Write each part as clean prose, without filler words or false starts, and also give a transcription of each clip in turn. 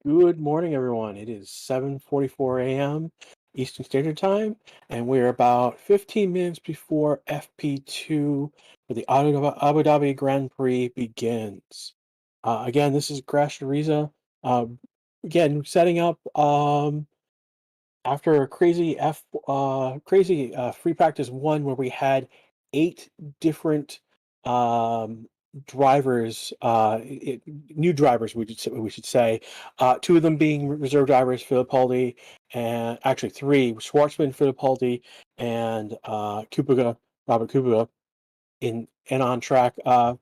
Good morning, everyone. It is 7:44 a.m. Eastern Standard Time, and we're about 15 minutes before FP2 for the Abu Dhabi Grand Prix begins. Again, this is Grash. Uh, again, setting up after a crazy free practice one where we had eight different um, drivers, new drivers, we should say, two of them being reserve drivers, Fittipaldi, and actually three, Schwartzman, Fittipaldi, and Robert Kubica, in and on track for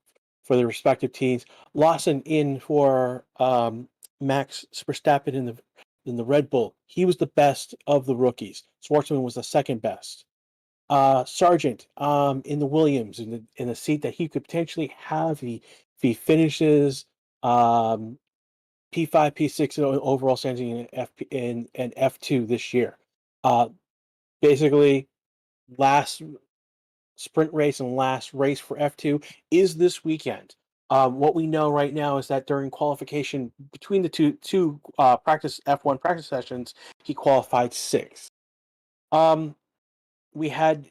the respective teams. Lawson in for Max Verstappen in the Red Bull. He was the best of the rookies. Schwartzman was the second best. Sargent in the Williams in the seat that he could potentially have if he finishes um, P5, P6 overall standing in F2 this year. Uh, Basically, last sprint race and last race for F2 is this weekend. What we know right now is that during qualification between the two practice F1 practice sessions, he qualified sixth. Um, we had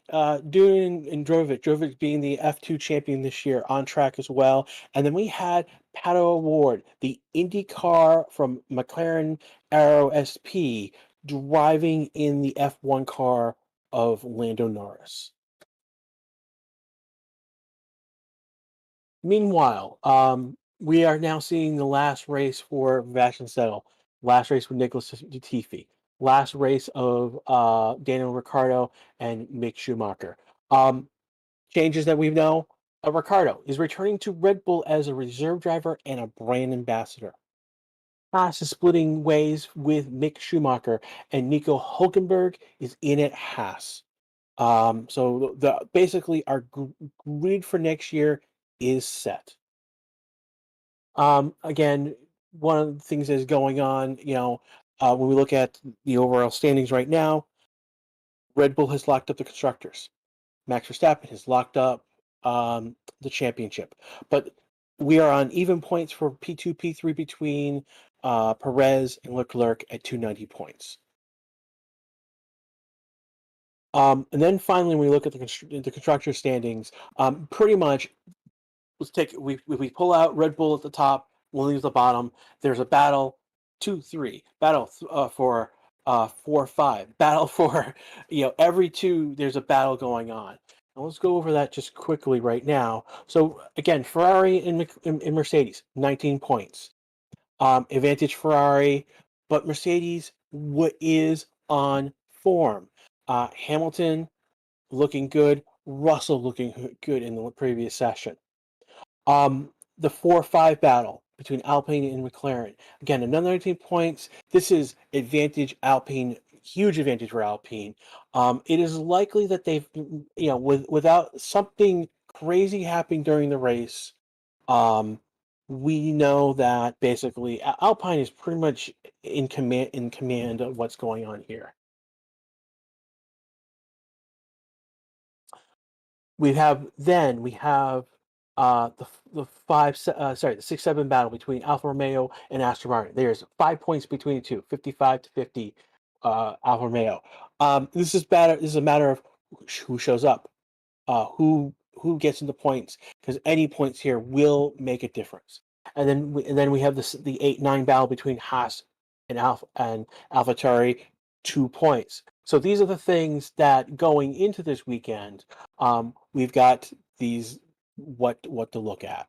Dune and Drovic being the F2 champion this year on track as well. And then we had Pato Award, the Indy car from McLaren Aero SP, driving in the F1 car of Lando Norris. Meanwhile, we are now seeing the last race for Vettel, last race with Nicholas Latifi, last race of Daniel Ricciardo and Mick Schumacher. Um, Changes that we know: Ricciardo is returning to Red Bull as a reserve driver and a brand ambassador. Haas is splitting ways with Mick Schumacher, and Nico Hulkenberg is in at Haas. So basically our grid for next year is set. Again, one of the things that is going on, when we look at the overall standings right now, Red Bull has locked up the constructors. Max Verstappen has locked up the championship, but we are on even points for P2, P3 between Perez and Leclerc at 290 points. And then finally, when we look at the constructor standings, pretty much we pull out Red Bull at the top, Williams at the bottom. There's a battle, 2-3 battle for 4-5 battle for every two. There's a battle going on. Now let's go over that just quickly right now. So again, Ferrari and Mercedes, 19 points, advantage Ferrari, but Mercedes is on form. Hamilton looking good, Russell looking good in the previous session. The 4-5 battle between Alpine and McLaren. Again, another 19 points. This is advantage Alpine, huge advantage for Alpine. It is likely that they've, without something crazy happening during the race, we know that basically Alpine is pretty much in command of what's going on here. We have the 6-7 battle between Alfa Romeo and Aston Martin. There's 5 points between the two, 55-50, Alfa Romeo. This is a matter of who shows up, who gets into points, because any points here will make a difference. And then we have the 8-9 battle between Haas and AlphaTauri, 2 points. So these are the things that going into this weekend, we've got these what to look at.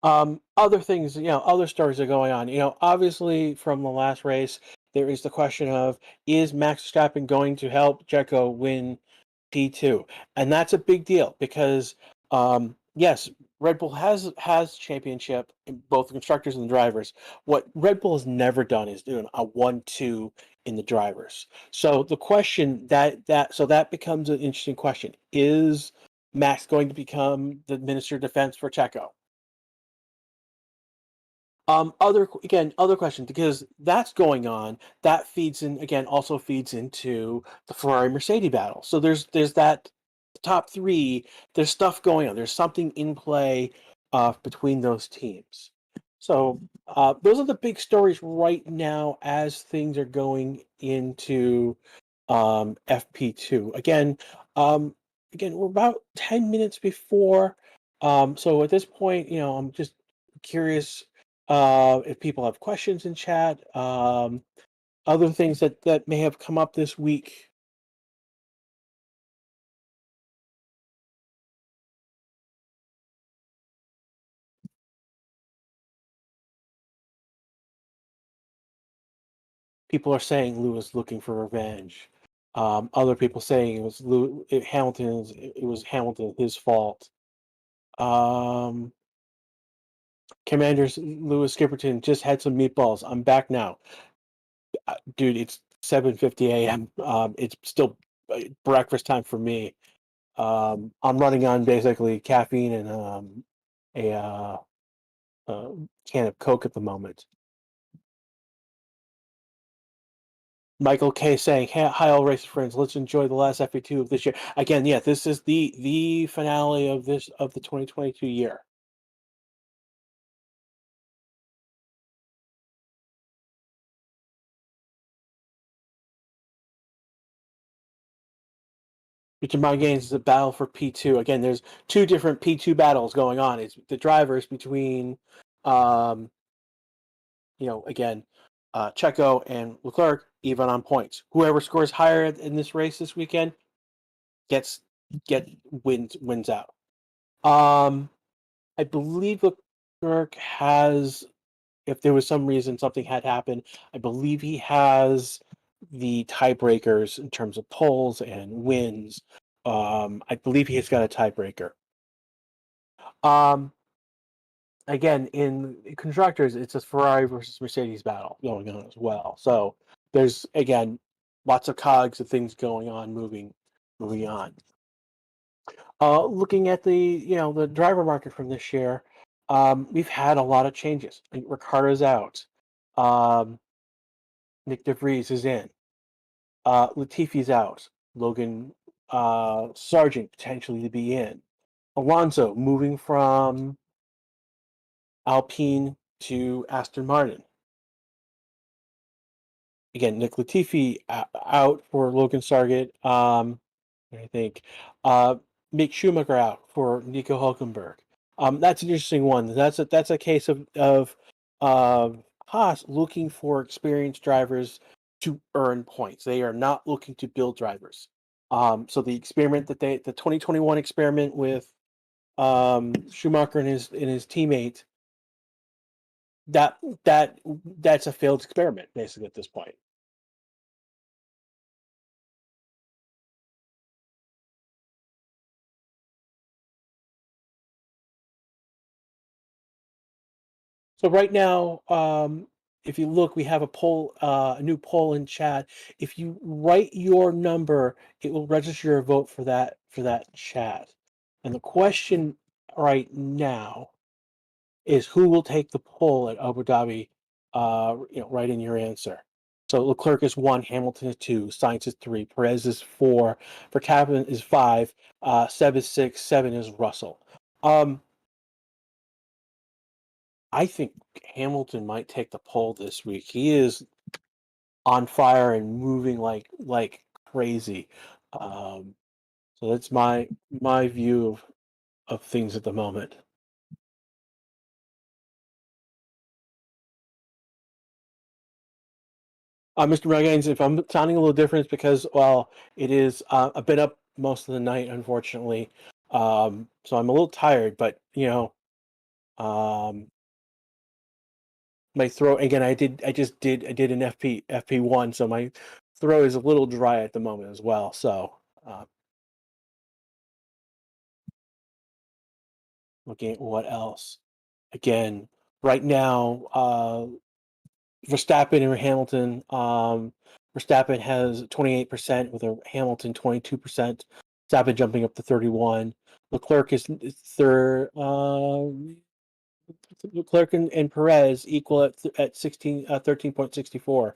Other things, other stories are going on. Obviously from the last race, there is the question of, is Max Verstappen going to help Checo win P2? And that's a big deal because, yes, Red Bull has championship in both the constructors and the drivers. What Red Bull has never done is doing a 1-2 in the drivers. So the question that becomes an interesting question: is Max going to become the Minister of Defense for Checo? Other question, because that's going on. That also feeds into the Ferrari Mercedes battle. So there's that top three. There's stuff going on. There's something in play between those teams. So those are the big stories right now as things are going into FP2. Again, we're about 10 minutes before. So at this point, I'm just curious if people have questions in chat, other things that may have come up this week. People are saying Lewis looking for revenge. Other people saying it was Hamilton, his fault. Commanders Lewis Skipperton just had some meatballs. I'm back now, dude. It's 7:50 a.m. It's still breakfast time for me. I'm running on basically caffeine and a can of Coke at the moment. Michael K saying, "Hey, hi, all race friends. Let's enjoy the last FP2 of this year." Again, yeah, this is the finale of the 2022 year. Future Mind Games is a battle for P2. Again, there's two different P2 battles going on. It's the drivers between, um, again, Checo and Leclerc, even on points. Whoever scores higher in this race this weekend gets wins out. I believe Leclerc has, if there was some reason something had happened, I believe he has the tiebreakers in terms of poles and wins. I believe he's got a tiebreaker. Um, Again, in constructors, it's a Ferrari versus Mercedes battle going on as well. So there's again lots of cogs of things going on, moving on. Looking at the driver market from this year, we've had a lot of changes. Like Ricciardo's out. Um, Nick DeVries is in. Latifi's out. Logan Sargent potentially to be in. Alonso moving from Alpine to Aston Martin. Again, Nick Latifi out for Logan Sargent. I think Mick Schumacher out for Nico Hulkenberg. That's an interesting one. That's a case of Haas looking for experienced drivers to earn points. They are not looking to build drivers. So the 2021 experiment with Schumacher and his teammate, that that's a failed experiment basically at this point. So right now, if you look, we have a new poll in chat. If you write your number, it will register your vote for that chat. And the question right now is who will take the poll at Abu Dhabi? Write in your answer. So Leclerc is 1, Hamilton is 2, Sainz is 3, Perez is 4, Verstappen is 5, Seb is 6, 7 is Russell. I think Hamilton might take the pole this week. He is on fire and moving like crazy. Um, so that's my view of things at the moment. Mr. Regains, if I'm sounding a little different, it's because it is I've been up most of the night, unfortunately. So I'm a little tired, but um, my throat again. I did an FP1, so my throat is a little dry at the moment as well. So. Looking at what else. Again, right now, Verstappen and Hamilton. Verstappen has 28% with a Hamilton 22%. Verstappen jumping up to 31. Leclerc is third. Leclerc and Perez equal at 13.64.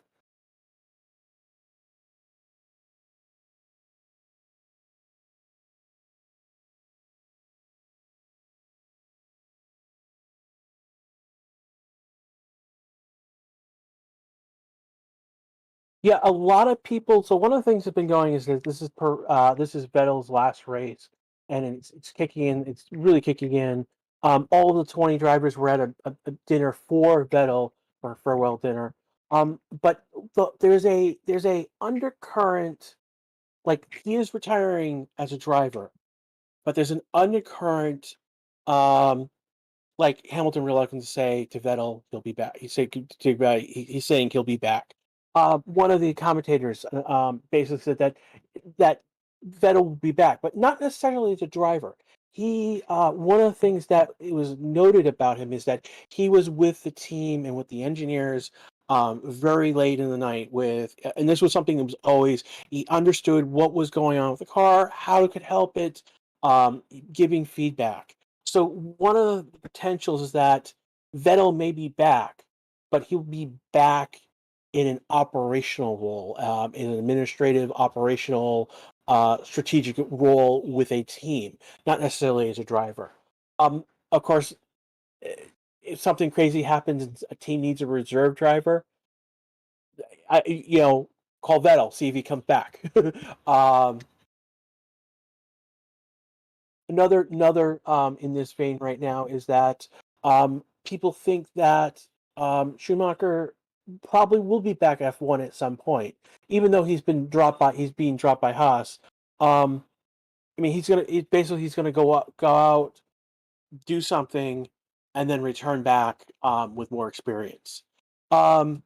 Yeah, a lot of people. So one of the things that's been going is that this is Vettel's last race, and it's kicking in. It's really kicking in. All of the 20 drivers were at a dinner for Vettel, or a farewell dinner. But there's a undercurrent, like he is retiring as a driver, but there's an undercurrent, um, like Hamilton reluctant to say to Vettel he'll be back. He's saying he'll be back. One of the commentators basically said that Vettel will be back, but not necessarily as a driver. He one of the things that it was noted about him is that he was with the team and with the engineers very late in the night and this was something that was always he understood what was going on with the car, how it could help it, giving feedback. So one of the potentials is that Vettel may be back, but he'll be back in an operational role, in an administrative, operational, strategic role with a team, not necessarily as a driver. Of course, if something crazy happens and a team needs a reserve driver, you know, call Vettel, see if he comes back. um, another in this vein right now is that people think that Schumacher probably will be back F1 at some point, even though he's being dropped by Haas. I mean, he's gonna go out, do something, and then return back with more experience. Um,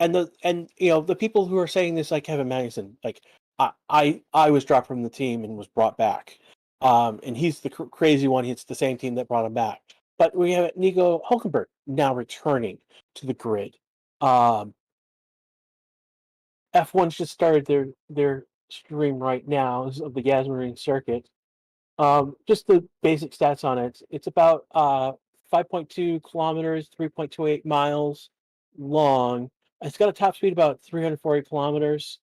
and you know the people who are saying this, like Kevin Magnussen, like I was dropped from the team and was brought back, and he's the crazy one. It's the same team that brought him back. But we have Nico Hulkenberg now returning to the grid. Um, F1's just started their stream right now of the Gasmarine circuit. Just the basic stats on it. It's about 5.2 kilometers, 3.28 miles long. It's got a top speed about 340 kilometers.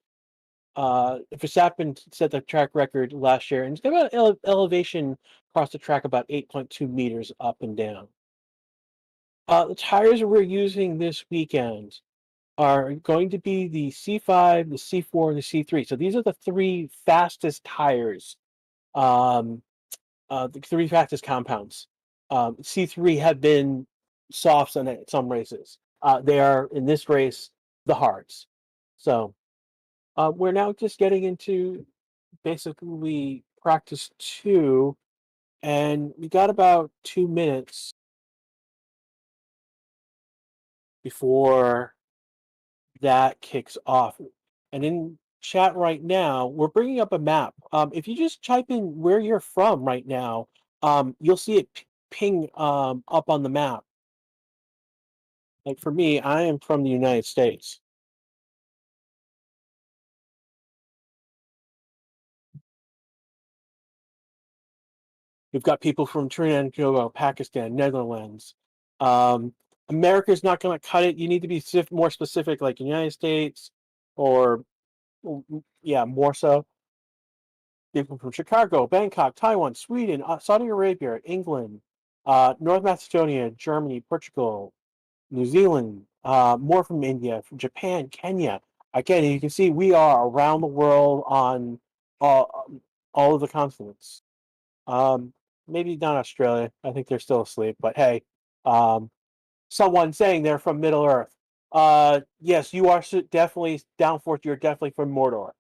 Verstappen set the track record last year, and it's got about elevation across the track about 8.2 meters up and down. The tires we're using this weekend are going to be the C5, the C4, and the C3. So these are the three fastest tires, um, the three fastest compounds. C3 have been softs on some races. They are, in this race, the hards. So we're now just getting into basically practice 2, and we got about 2 minutes before that kicks off. And in chat right now, we're bringing up a map. If you just type in where you're from right now, you'll see it ping up on the map. Like for me, I am from the United States. We've got people from Trinidad and Tobago, Pakistan, Netherlands. Um, America's not going to cut it. You need to be more specific, like United States, or yeah, more so. People from Chicago, Bangkok, Taiwan, Sweden, Saudi Arabia, England, North Macedonia, Germany, Portugal, New Zealand, more from India, from Japan, Kenya. Again, you can see we are around the world on all of the continents. Um, Maybe not Australia. I think they're still asleep. But hey, um, someone saying they're from Middle Earth. Yes, you are definitely Downforth. You're definitely from Mordor.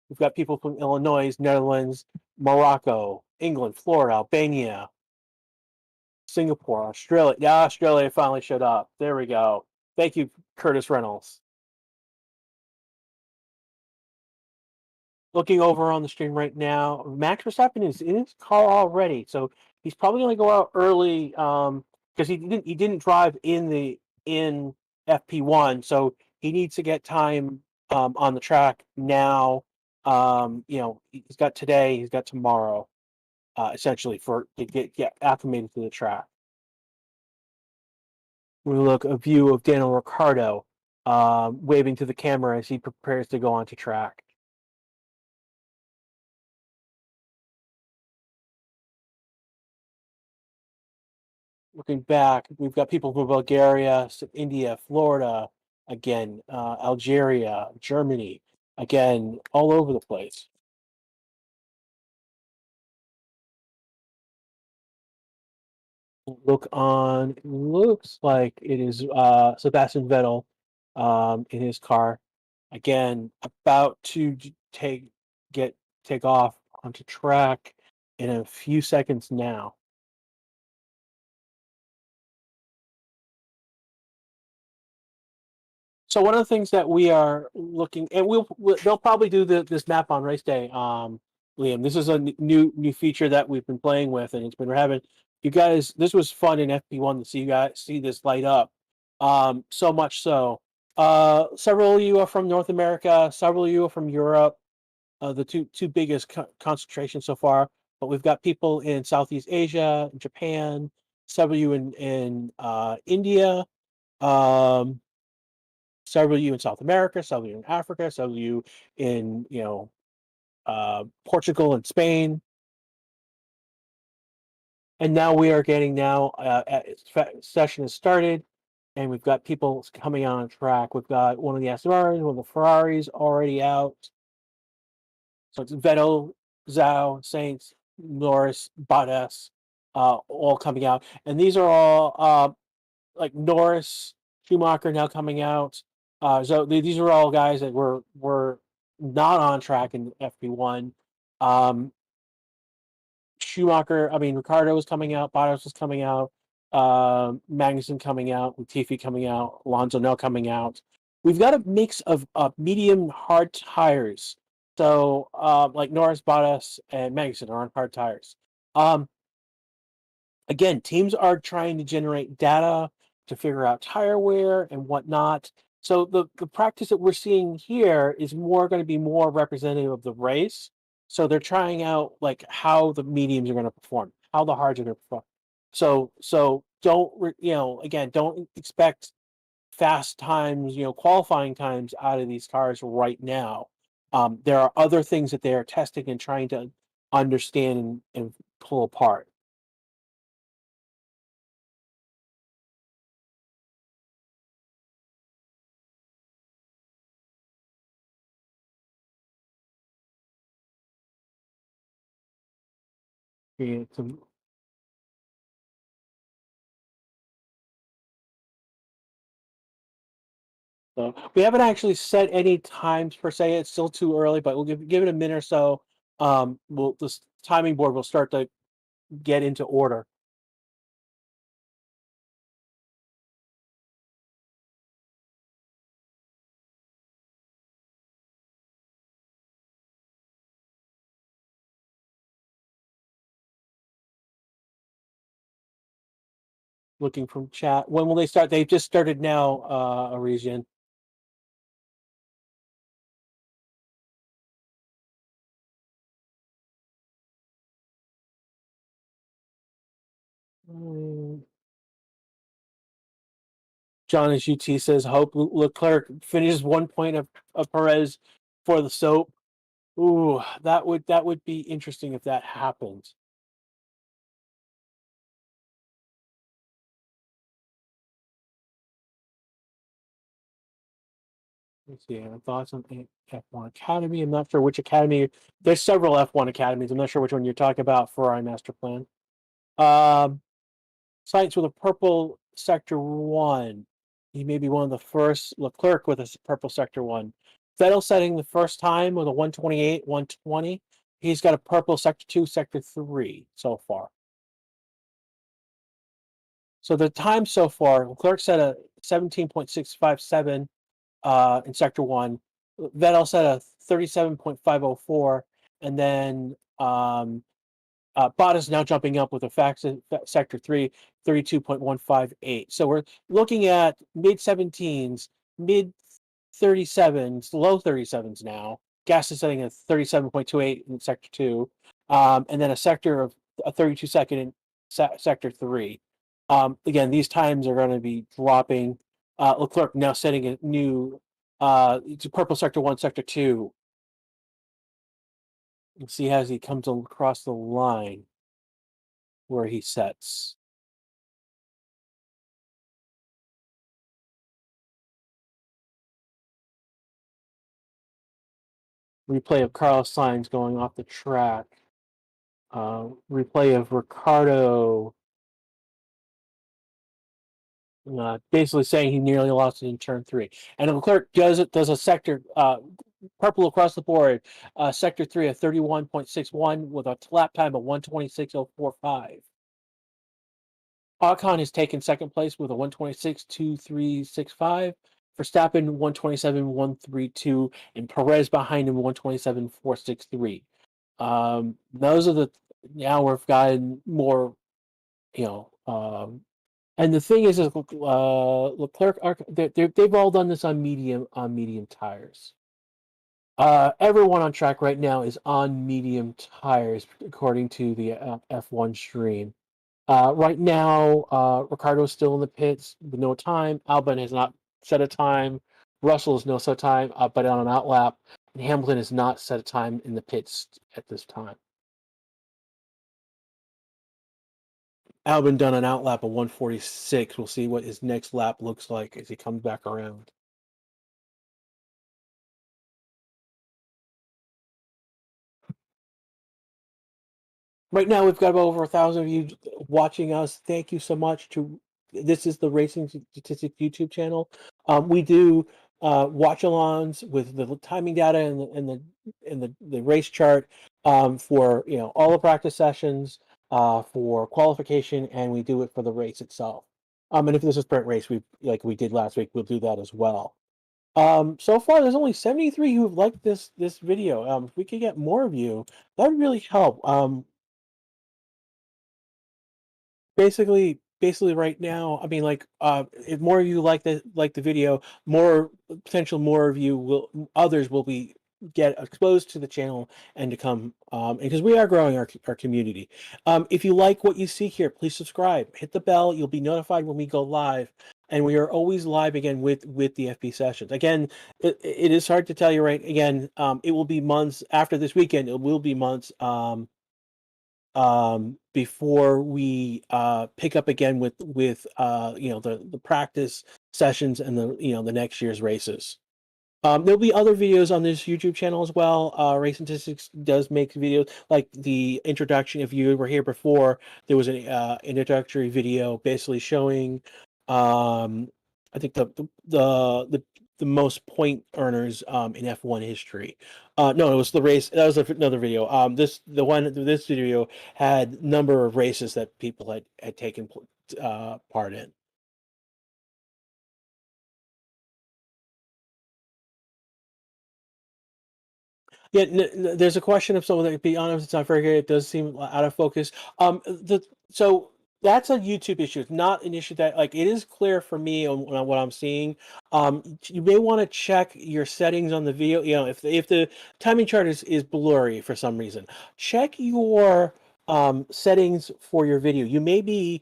We've got people from Illinois, Netherlands, Morocco, England, Florida, Albania, Singapore, Australia. Yeah, Australia finally showed up. There we go. Thank you, Curtis Reynolds. Looking over on the stream right now, Max Verstappen is in his car already, so he's probably going to go out early because he didn't drive in FP1, so he needs to get time on the track now. You know, he's got today, he's got tomorrow, essentially for to get acclimated to the track. We look a view of Daniel Ricciardo waving to the camera as he prepares to go onto track. Looking back, we've got people from Bulgaria, India, Florida, again, Algeria, Germany, again, all over the place. Looks like it is Sebastian Vettel in his car. Again, about to get take off onto track in a few seconds now. So one of the things that we are looking, and they'll probably do this map on race day. Liam, this is a new feature that we've been playing with, and it's been having you guys. This was fun in FP1 to see you guys see this light up. So much so, several of you are from North America, several of you are from Europe. The two biggest concentrations so far, but we've got people in Southeast Asia, Japan, several of you in India. Um, Several of you in South America, several of you in Africa, several of you in Portugal and Spain, and now we are getting session has started, and we've got people coming on track. We've got one of the Aston Martins, one of the Ferraris already out. So it's Vettel, Zhao, Sainz, Norris, Bottas, all coming out, and these are all like Norris, Schumacher now coming out. These are all guys that were not on track in FP1. Um, Schumacher, I mean Ricardo was coming out, Bottas was coming out, Magnussen coming out, Latifi coming out, Alonso now coming out. We've got a mix of medium hard tires. So like Norris, Bottas, and Magnussen are on hard tires. Um, Again, teams are trying to generate data to figure out tire wear and whatnot. So the practice that we're seeing here is more going to be more representative of the race. So they're trying out like how the mediums are going to perform, how the hards are going to perform. So again, don't expect fast times, qualifying times out of these cars right now. There are other things that they are testing and trying to understand and pull apart. Yeah, so we haven't actually set any times per se. It's still too early, but we'll give it a minute or so. This timing board will start to get into order. Looking from chat. When will they start? They've just started now, Arisian. Mm, John as UT says, hope Leclerc finishes 1 point of Perez for the soap. Ooh, that would be interesting if that happens. Let's see. Thoughts on F1 Academy? I'm not sure which academy. There's several F1 academies. I'm not sure which one you're talking about for our master plan. Um, Science with a purple sector one. He may be one of the first. Leclerc with a purple sector one. Vettel setting the first time with a 128, 120. He's got a purple sector two, sector three so far. So the time so far, Leclerc set a 17.657 in sector one. Vettel set a 37.504, and then Bottas now jumping up with a sector three, 32.158. So we're looking at mid 17s, mid 37s, low 37s now. Gas is setting at 37.28 in sector two, and then a sector of a 32 second in sector three. Again, these times are going to be dropping. Leclerc now setting a new purple sector one, sector two. You see as he comes across the line where he sets. Replay of Carlos Sainz going off the track. Replay of Ricardo basically saying he nearly lost it in turn 3. And Leclerc does a sector purple across the board, sector 3 of 31.61 with a lap time of 126.045. Ocon has taken second place with a 126.2365. Verstappen 127.132, and Perez behind him 127.463. Those are the now we've gotten more, and the thing is Leclerc they've all done this on medium tires. Everyone on track right now is on medium tires, according to the F1 stream. Right now, Ricardo's still in the pits with no time. Albon has not set a time. Russell has no set time, but on an outlap. And Hamilton has not set a time in the pits at this time. Albon done an outlap of 146. We'll see what his next lap looks like as he comes back around. Right now, we've got about over 1,000 of you watching us. Thank you so much. This is the Racing Statistics YouTube channel. We do watch-alongs with the timing data and the race chart for all the practice sessions for qualification, and we do it for the race itself. And if there's a sprint race, like we did last week, we'll do that as well. So far, there's only 73 who've liked this video. If we could get more of you, that would really help. Basically right now, I mean, like, if more of you like the video, more others will be get exposed to the channel and to come, because we are growing our community. If you like what you see here, please subscribe, hit the bell. You'll be notified when we go live, and we are always live again with the FP sessions. Again, it is hard to tell you right. Again, it will be months after this weekend. It will be months. Before we pick up again with the practice sessions and the next year's races. There'll be other videos on this YouTube channel as well. Racing Statistics does make videos like the introduction. If you were here before, there was an introductory video basically showing, I think the most point earners in F1 history. No, it was the race. That was another video. This video had number of races that people had taken part in. Yeah, there's a question of someone that, be honest, it's not very good. It does seem out of focus. So that's a YouTube issue. It's not an issue that, like, it is clear for me on what I'm seeing. You may want to check your settings on the video. If the timing chart is blurry for some reason, check your settings for your video. You may be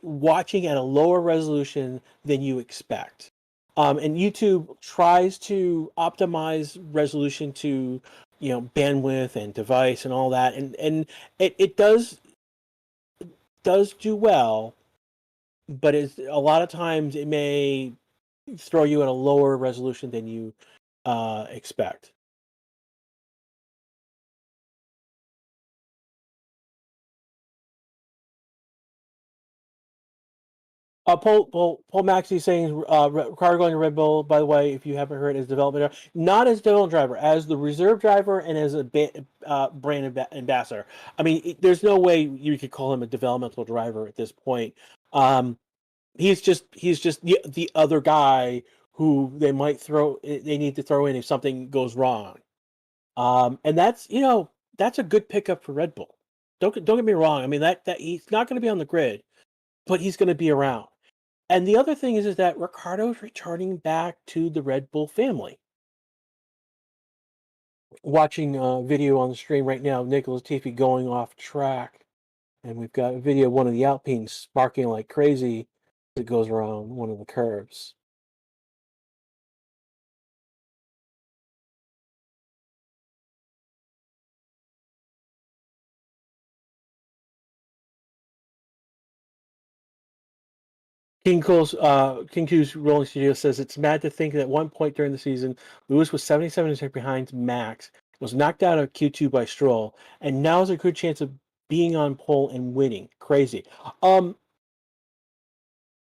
watching at a lower resolution than you expect. And YouTube tries to optimize resolution to, bandwidth and device and all that, and it does do well, but a lot of times it may throw you at a lower resolution than you expect. Paul Maxey saying Ricardo going to Red Bull, by the way, if you haven't heard, as development driver, not as development driver, as the reserve driver and as a brand ambassador. I mean, there's no way you could call him a developmental driver at this point. He's just the other guy who they need to throw in if something goes wrong. And that's a good pickup for Red Bull. Don't get me wrong. I mean, that he's not going to be on the grid, but he's going to be around. And the other thing is that Ricardo's returning back to the Red Bull family. Watching a video on the stream right now, Nicholas Latifi going off track. And we've got a video of one of the Alpines sparking like crazy as it goes around one of the curves. King Q's Rolling Studio says it's mad to think that at one point during the season, Lewis was 77 seconds behind Max, was knocked out of Q2 by Stroll, and now has a good chance of being on pole and winning. Crazy.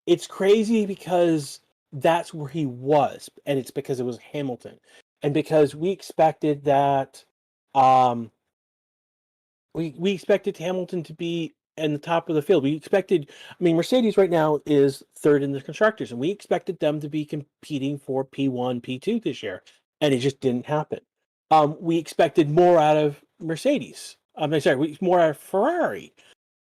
It's crazy because that's where he was, and it's because it was Hamilton, and because we expected that. We expected Hamilton to be in the top of the field. We expected, I mean, Mercedes right now is third in the constructors, and we expected them to be competing for P1, P2 this year, and it just didn't happen. We expected more out of Mercedes. More out of Ferrari.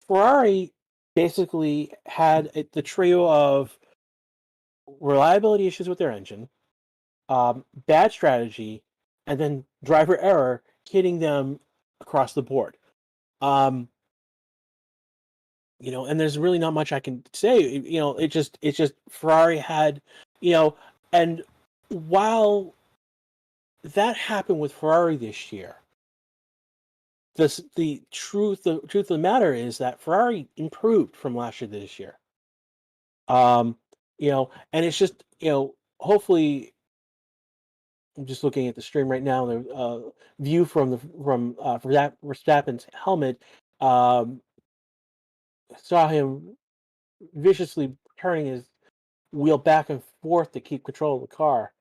Ferrari basically had the trio of reliability issues with their engine, bad strategy, and then driver error hitting them across the board. And there's really not much I can say. It's just Ferrari had, and while that happened with Ferrari this year, the truth of the matter is that Ferrari improved from last year to this year. And it's just, hopefully, I'm just looking at the stream right now. The view from Verstappen's helmet, saw him viciously turning his wheel back and forth to keep control of the car.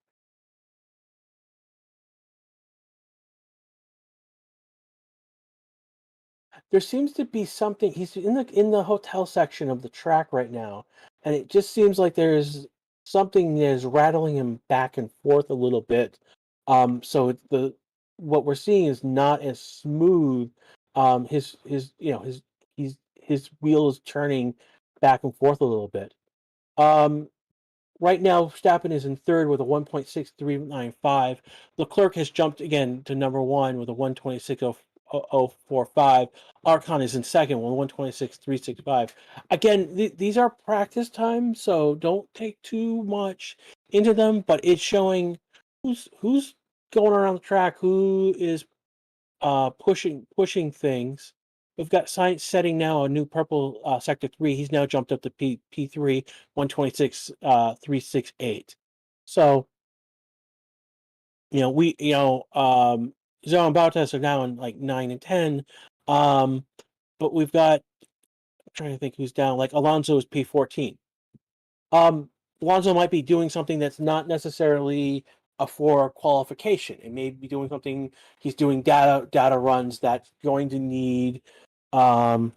There seems to be something. He's in the hotel section of the track right now, and it just seems like there's something that is rattling him back and forth a little bit. So what we're seeing is not as smooth. His wheel is turning back and forth a little bit. Right now, Verstappen is in third with a 1.6395. Leclerc has jumped again to number one with a 126.045. Arcon is in second with 126.365. Again, these are practice times, so don't take too much into them. But it's showing who's going around the track, who is pushing things. We've got Sainz setting now a new purple sector 3. He's now jumped up to P3, 126.368. So, Zhou and Bottas are now in like 9 and 10. But we've got, I'm trying to think who's down. Like Alonso is P14. Alonso might be doing something that's not necessarily for qualification. It may be doing something. He's doing data runs that's going to need, for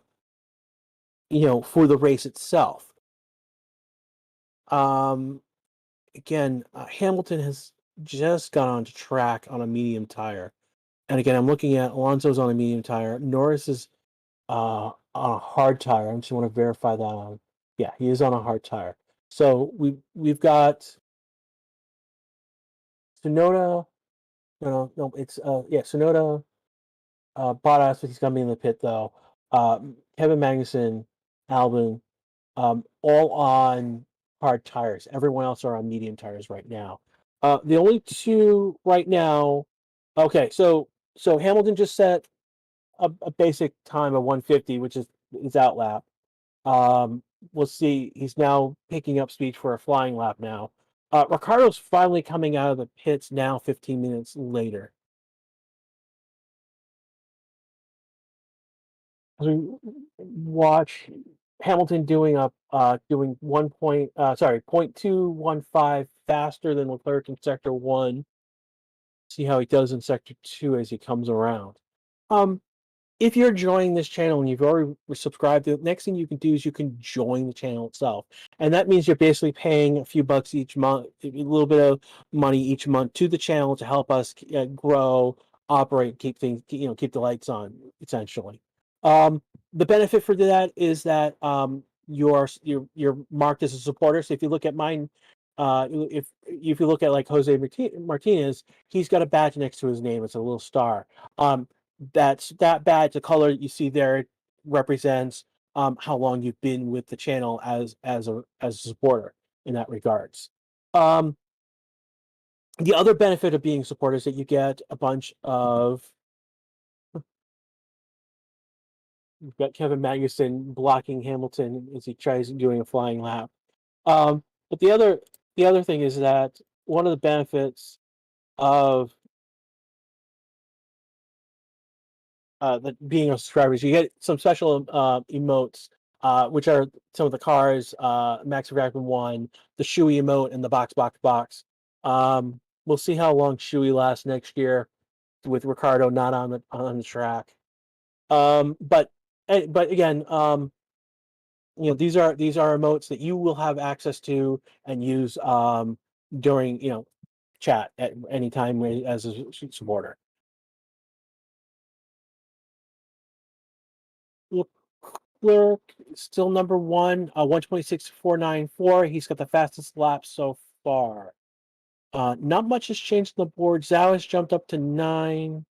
the race itself. Again, Hamilton has just gone onto track on a medium tire, and again, I'm looking at Alonso's on a medium tire. Norris is on a hard tire. I just want to verify that. Yeah, he is on a hard tire. So we've got Tsunoda. No, it's Tsunoda. Bottas, he's gonna be in the pit though. Kevin Magnussen, Albon, all on hard tires. Everyone else are on medium tires right now. The only two right now. Okay, so Hamilton just set a basic time of 150, which is his out lap. We'll see. He's now picking up speed for a flying lap now. Ricardo's finally coming out of the pits now, 15 minutes later. We watch Hamilton doing 0.215 faster than Leclerc in sector 1. See how he does in sector 2 as he comes around. If you're joining this channel and you've already subscribed, the next thing you can do is you can join the channel itself. And that means you're basically paying a few bucks each month, a little bit of money each month to the channel to help us grow, operate, keep the lights on, essentially. The benefit for that is that you're marked as a supporter. So if you look at mine, if you look at like Jose Martinez, he's got a badge next to his name. It's a little star. That badge, the color you see there, represents how long you've been with the channel as a supporter in that regards. The other benefit of being a supporter is that you get a bunch of. You've got Kevin Magnussen blocking Hamilton as he tries doing a flying lap. But the other thing is that one of the benefits of being a subscriber is you get some special emotes, which are some of the cars. Max Verstappen one, the Shoey emote, and the box. We'll see how long Shoey lasts next year with Ricardo not on the track. But again, these are emotes that you will have access to and use during chat at any time as a supporter. Leclerc still number one, 1:26.494. He's got the fastest lap so far. Not much has changed on the board. Zhao has jumped up to 9.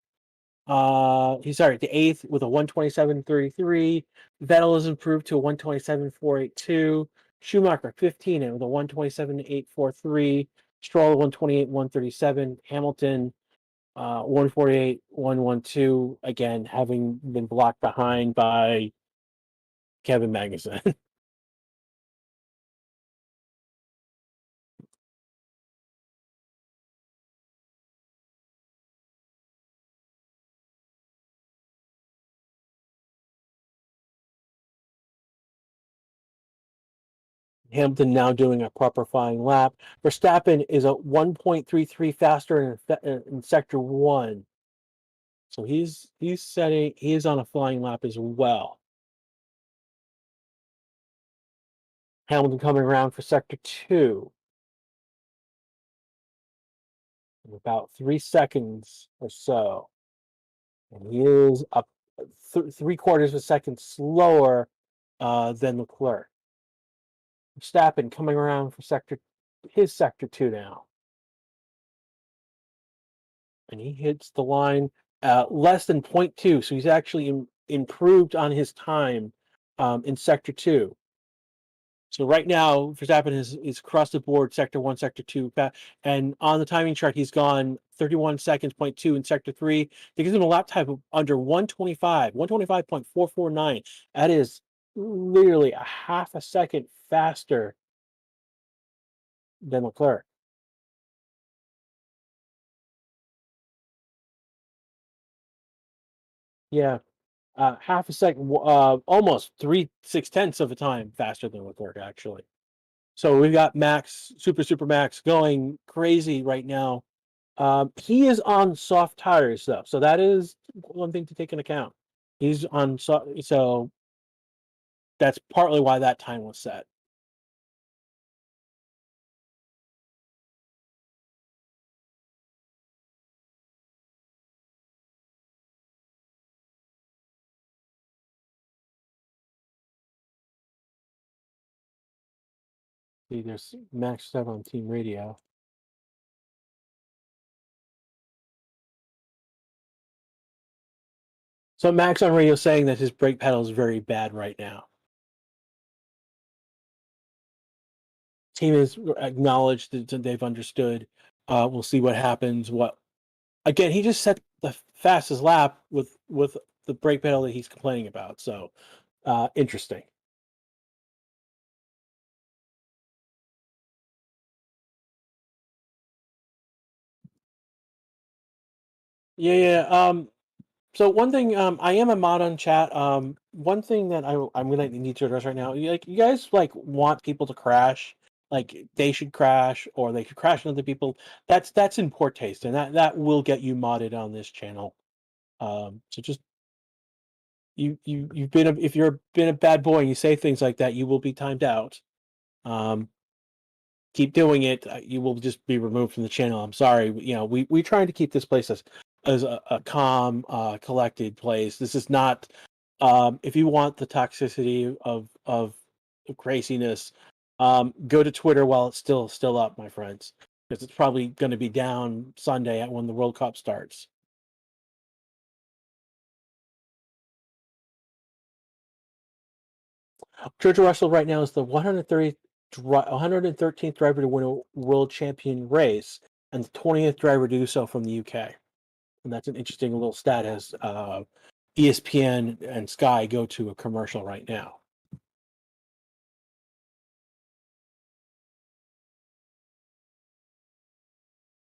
He's sorry, to 8th with a 1:27.33. Vettel has improved to a 1:27.482. Schumacher 15 with a 1:27.843. Stroll 1:28.137. Hamilton 1:48.112. Again, having been blocked behind by Kevin Magnussen. Hamilton now doing a proper flying lap. Verstappen is a 1.33 faster in sector 1. So he is on a flying lap as well. Hamilton coming around for sector 2. In about 3 seconds or so. And he is up 3/4 of a second slower than Leclerc. Verstappen coming around for sector 2 now. And he hits the line less than 0.2, so he's actually improved on his time in sector 2. So right now, Verstappen is across the board, sector 1, sector 2, and on the timing chart, he's gone 31 seconds, 0.2 in sector 3. That gives him a lap time of under 125, 125.449. That is literally a half a second faster than Leclerc. Yeah, half a second, almost 3/6 of a time faster than Leclerc, actually. So we've got Max, Super Max, going crazy right now. He is on soft tires, though, so that is one thing to take into account. He's on so that's partly why that time was set. See, there's Max stuff on team radio. So Max on radio saying that his brake pedal is very bad right now. Team has acknowledged that they've understood. We'll see what happens. Again, he just set the fastest lap with the brake pedal that he's complaining about. So interesting. Yeah. So one thing, I am a mod on chat. One thing that I'm gonna need to address right now, you guys like want people to crash, like they should crash or they should crash into other people. That's in poor taste, and that will get you modded on this channel. So just you've been if you're been a bad boy and you say things like that, you will be timed out. Um, keep doing it, you will just be removed from the channel. I'm sorry. We trying to keep this place as a calm, collected place. This is not. If you want the toxicity of craziness, go to Twitter while it's still up, my friends, because it's probably going to be down Sunday when the World Cup starts. George Russell right now is the 113th driver to win a world champion race and the 20th driver to do so from the UK. And that's an interesting little stat as ESPN and Sky go to a commercial right now.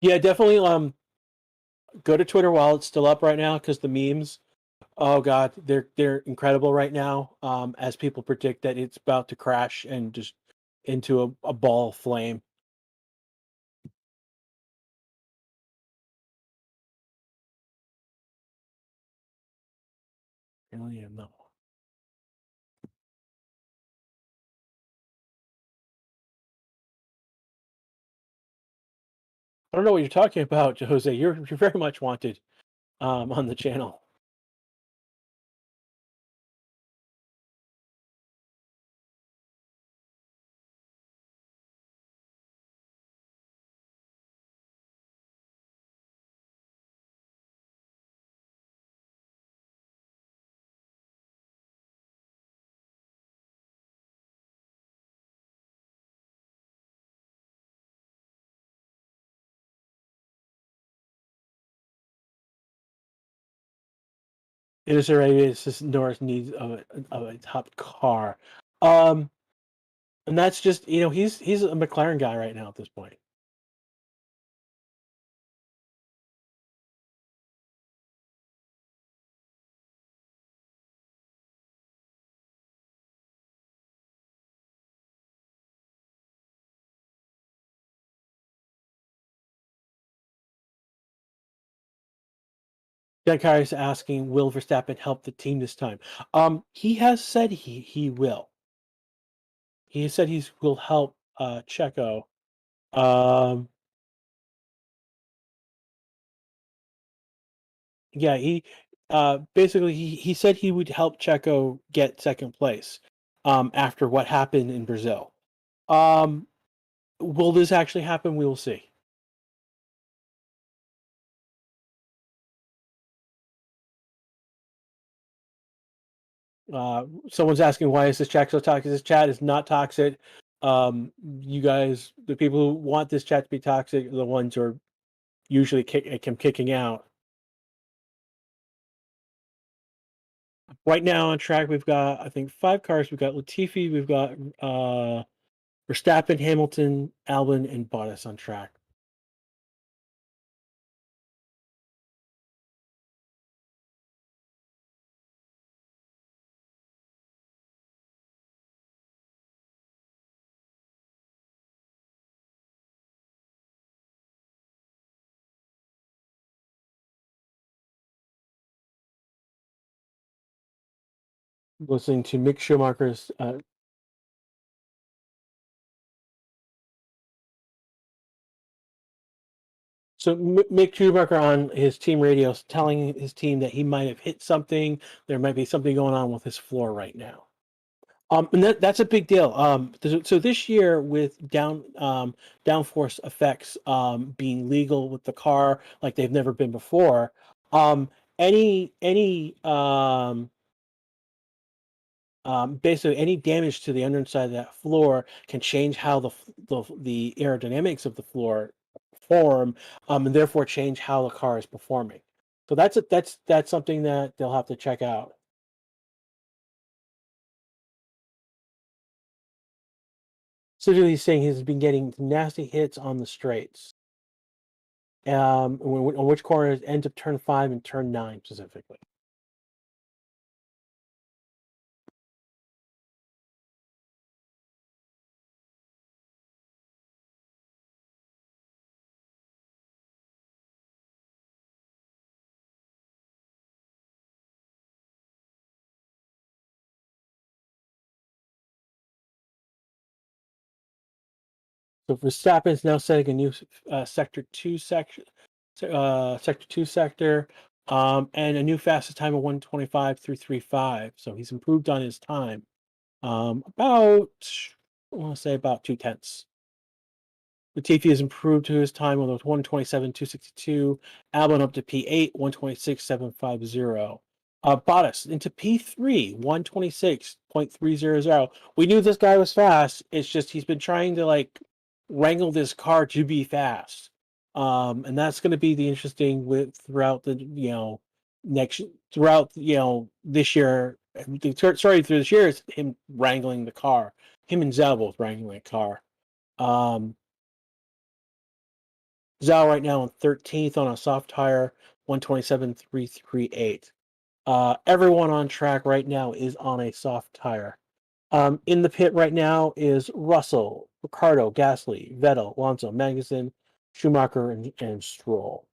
Yeah, definitely. Go to Twitter while it's still up right now because the memes. Oh God, they're incredible right now. As people predict that it's about to crash and just into a ball of flame. Really, no. I don't know what you're talking about, Jose. You're very much wanted on the channel. Is there a Norris needs of a top car? Um, and that's just he's a McLaren guy right now at this point. Guy is asking, will Verstappen help the team this time? He has said he will. He said he will help Checo. Um, yeah, he basically he said he would help Checo get second place after what happened in Brazil. Um, will this actually happen? We will see. Someone's asking why is this chat so toxic? This chat is not toxic. You guys, the people who want this chat to be toxic, are the ones who are usually kicking out. Right now on track, we've got I think 5 cars. We've got Latifi, we've got Verstappen, Hamilton, Albon, and Bottas on track. Listening to Mick Schumacher's so Mick Schumacher on his team radio telling his team that he might have hit something. There might be something going on with his floor right now. And that's a big deal. So this year with downforce effects being legal with the car like they've never been before, um, any basically any damage to the underside of that floor can change how the aerodynamics of the floor form, and therefore change how the car is performing. So that's something that they'll have to check out. So he's saying he's been getting nasty hits on the straights. On which corners ends up turn 5 and turn 9 specifically. So Verstappen's now setting a new sector 2 section, sector 2 sector, and a new fastest time of 1:25.335. So he's improved on his time, about I want to say about 2 tenths. Latifi has improved to his time with 1:27.262. Albon up to P8, 1:26.750. Bottas into P3, 1:26.300. We knew this guy was fast. It's just he's been trying to like wrangle this car to be fast. And that's going to be the interesting with throughout the next throughout this year. Sorry, through this year is him wrangling the car. Him and Zhou both wrangling the car. Um, Zhao right now on 13th on a soft tire, 127.338. Everyone on track right now is on a soft tire. In the pit right now is Russell, Ricardo, Gasly, Vettel, Alonso, Magnussen, Schumacher, and Stroll.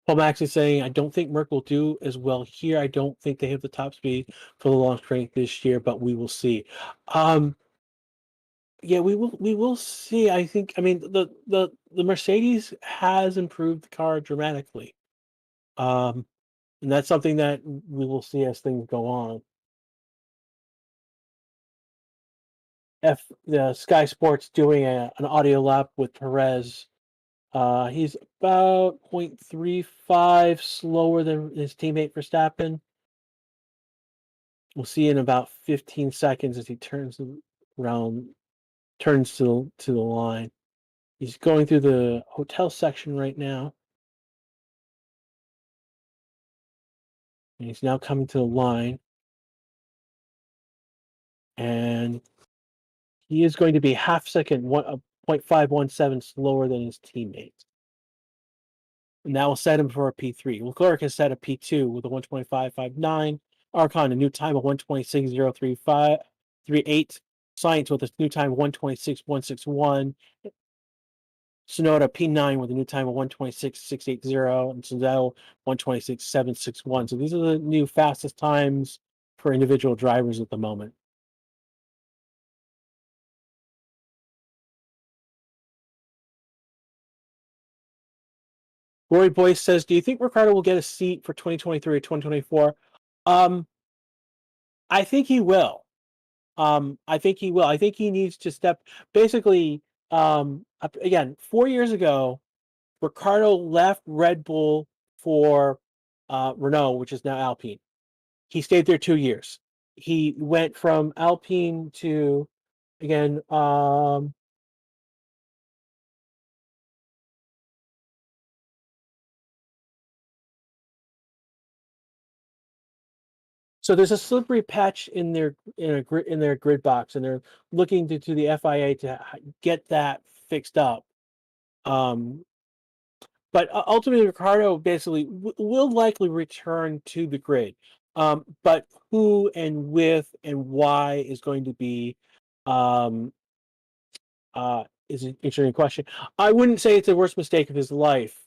Paul Max is saying, I don't think Merck will do as well here. I don't think they have the top speed for the long strength this year, but we will see. Yeah, we will see. I think. I mean, the Mercedes has improved the car dramatically, and that's something that we will see as things go on. The Sky Sports doing an audio lap with Perez. He's about 0.35 slower than his teammate Verstappen. We'll see in about 15 seconds as he turns around, turns to the line. He's going through the hotel section right now. And he's now coming to the line. And he is going to be half second, 0.517 slower than his teammates. And that will set him for a P3. Leclerc has set a P2 with a 125.59. Arcon, a new time of 126.038. Sainz with a new time of 126.161. Sonoda P9 with a new time of 126.680. And Sundell 126.761. So these are the new fastest times for individual drivers at the moment. Rory Boyce says, do you think Ricardo will get a seat for 2023 or 2024? I think he will. I think he will. I think he needs to step. Basically, again, 4 years ago, Ricardo left Red Bull for Renault, which is now Alpine. He stayed there 2 years. He went from Alpine to, again, so there's a slippery patch in their grid box, and they're looking to the FIA to get that fixed up. But ultimately, Ricardo basically will likely return to the grid. But who and with and why is going to be um, is an interesting question. I wouldn't say it's the worst mistake of his life.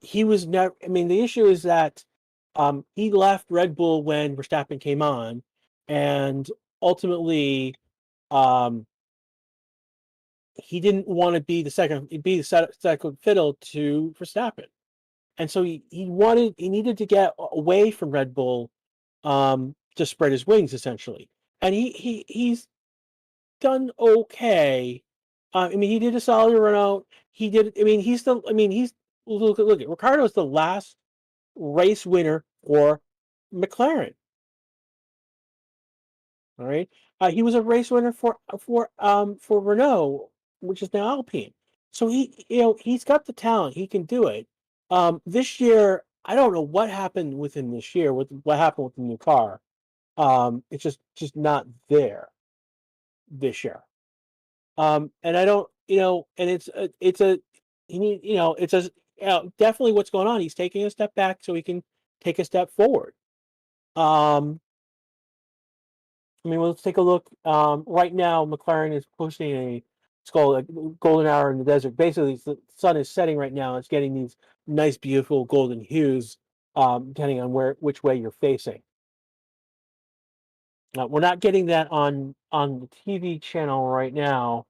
He was never. I mean, the issue is that he left Red Bull when Verstappen came on, and ultimately, um, he didn't want to be the second fiddle to Verstappen, and so he needed to get away from Red Bull to spread his wings essentially, and he's done okay. I mean, he did a solid run out. He did. I mean, he's the. I mean, he's look at Ricardo's the last race winner for McLaren. All right, he was a race winner for Renault, which is now Alpine. So he's got the talent. He can do it. This year, I don't know what happened with him this year. With what happened with the new car, it's just not there this year. And I don't, and it's a he need, it's a definitely what's going on. He's taking a step back so he can take a step forward. I mean, let's take a look. Right now, McLaren is pushing it's called a golden hour in the desert. Basically, the sun is setting right now. It's getting these nice, beautiful golden hues, depending on which way you're facing. We're not getting that on the TV channel right now.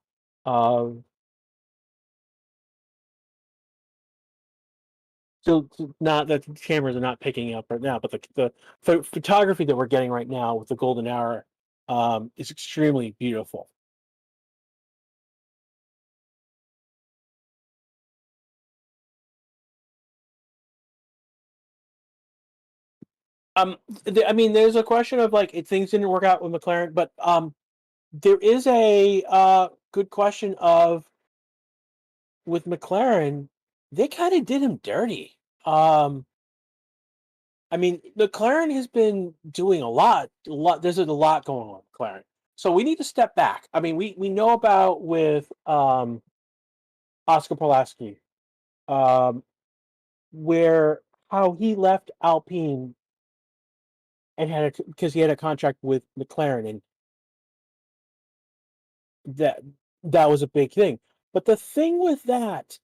So not that the cameras are not picking up right now, but the photography that we're getting right now with the golden hour is extremely beautiful. I mean, there's a question of like if things didn't work out with McLaren, but there is a good question of with McLaren. they kind of did him dirty. Um, I mean, McLaren has been doing a lot. A lot. There's a lot going on with McLaren. So we need to step back. I mean, we know about with Oscar Pulaski, um, where how he left Alpine and because he had a contract with McLaren, and that that was a big thing. But the thing with that,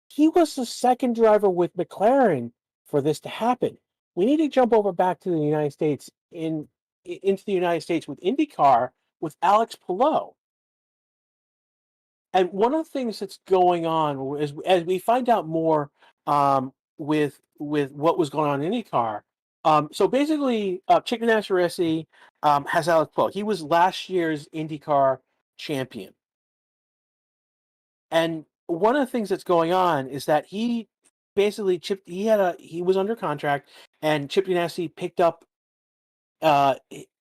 he was the second driver with McLaren for this to happen. We need to jump over back to the United States into the United States with IndyCar with Alex Palou. And one of the things that's going on is as we find out more with what was going on in IndyCar. So basically, Chicken Nasseresi has Alex Palou. He was last year's IndyCar champion. And one of the things that's going on is that he basically he was under contract, and Chip Ganassi picked up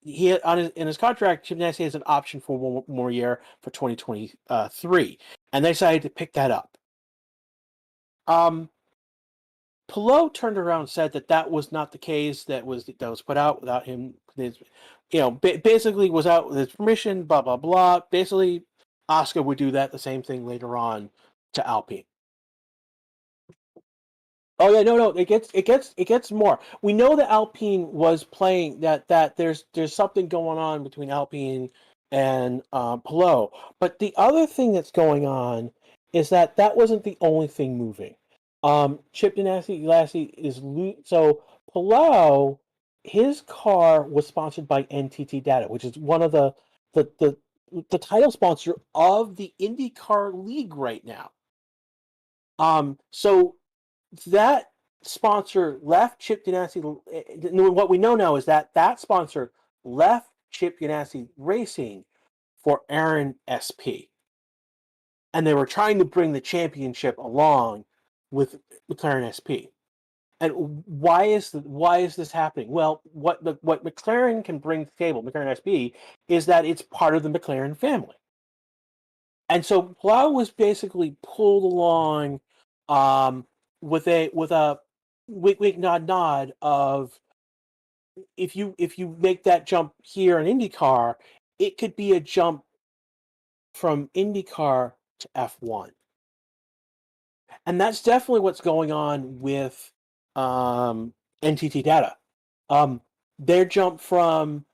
he had in his contract. Chip Ganassi has an option for one more year for 2023, and they decided to pick that up. Palou turned around and said that was not the case. That was put out without him. Basically was out with his permission. Blah blah blah. Basically, Oscar would do the same thing later on to Alpine. Oh yeah, no, it gets more. We know that Alpine was playing that there's something going on between Alpine and Palou, but the other thing that's going on is that wasn't the only thing moving. Chip Ganassi is so Palou, his car was sponsored by NTT Data, which is one of the the the title sponsor of the IndyCar League right now. So that sponsor left Chip Ganassi. What we know now is that sponsor left Chip Ganassi Racing for Aaron SP, and they were trying to bring the championship along with McLaren SP. And why is this happening? Well, what McLaren can bring to the table, McLaren SP, is that it's part of the McLaren family. And so Plow was basically pulled along with a wink nod of if you make that jump here in IndyCar, it could be a jump from IndyCar to F1. And that's definitely what's going on with NTT Data. Their jump from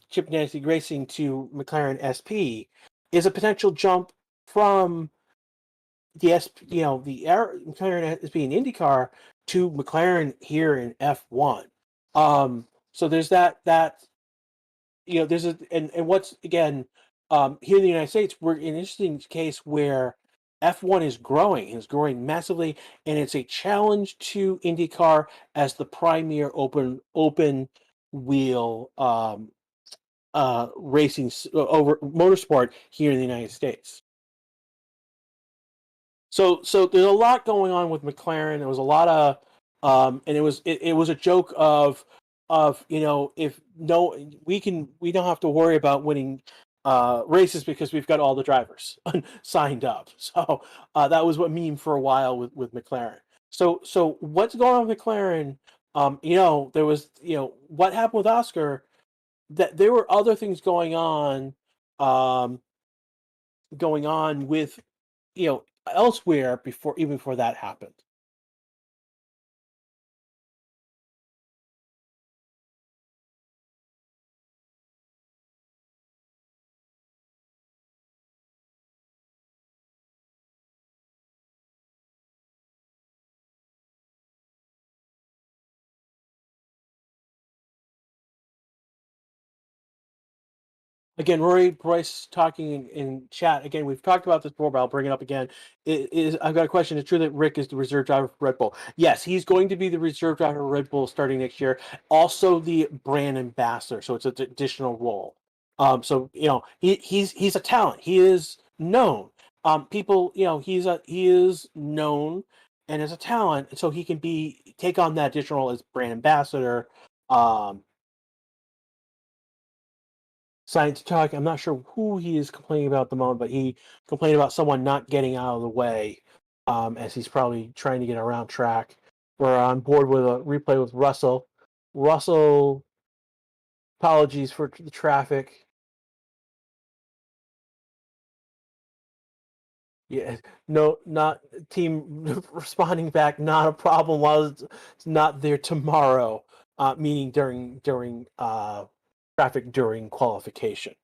Chip Ganassi Racing to McLaren SP is a potential jump from the McLaren SP in IndyCar to McLaren here in F1. So there's that there's and what's again here in the United States, we're in an interesting case where F1 is growing massively, and it's a challenge to IndyCar as the premier open wheel racing over motorsport here in the United States. So there's a lot going on with McLaren. There was a lot of and it was a joke of if no we don't have to worry about winning races because we've got all the drivers signed up. So that was what meme for a while with McLaren. So what's going on with McLaren? There was what happened with Oscar, that there were other things um, going on with elsewhere before that happened. Again, Rory Bryce talking in chat. Again, we've talked about this before, but I'll bring it up again. I've got a question. It's true that Rick is the reserve driver for Red Bull. Yes, he's going to be the reserve driver for Red Bull starting next year. Also, the brand ambassador, so it's an additional role. So he's a talent. He is known. People, he is known and as a talent, so he can take on that additional role as brand ambassador. Science Talk, I'm not sure who he is complaining about at the moment, but he complained about someone not getting out of the way. as he's probably trying to get around track. We're on board with a replay with Russell. Russell, apologies for the traffic. Yeah, no, not team responding back. Not a problem. While it's not there tomorrow, meaning during traffic during qualification.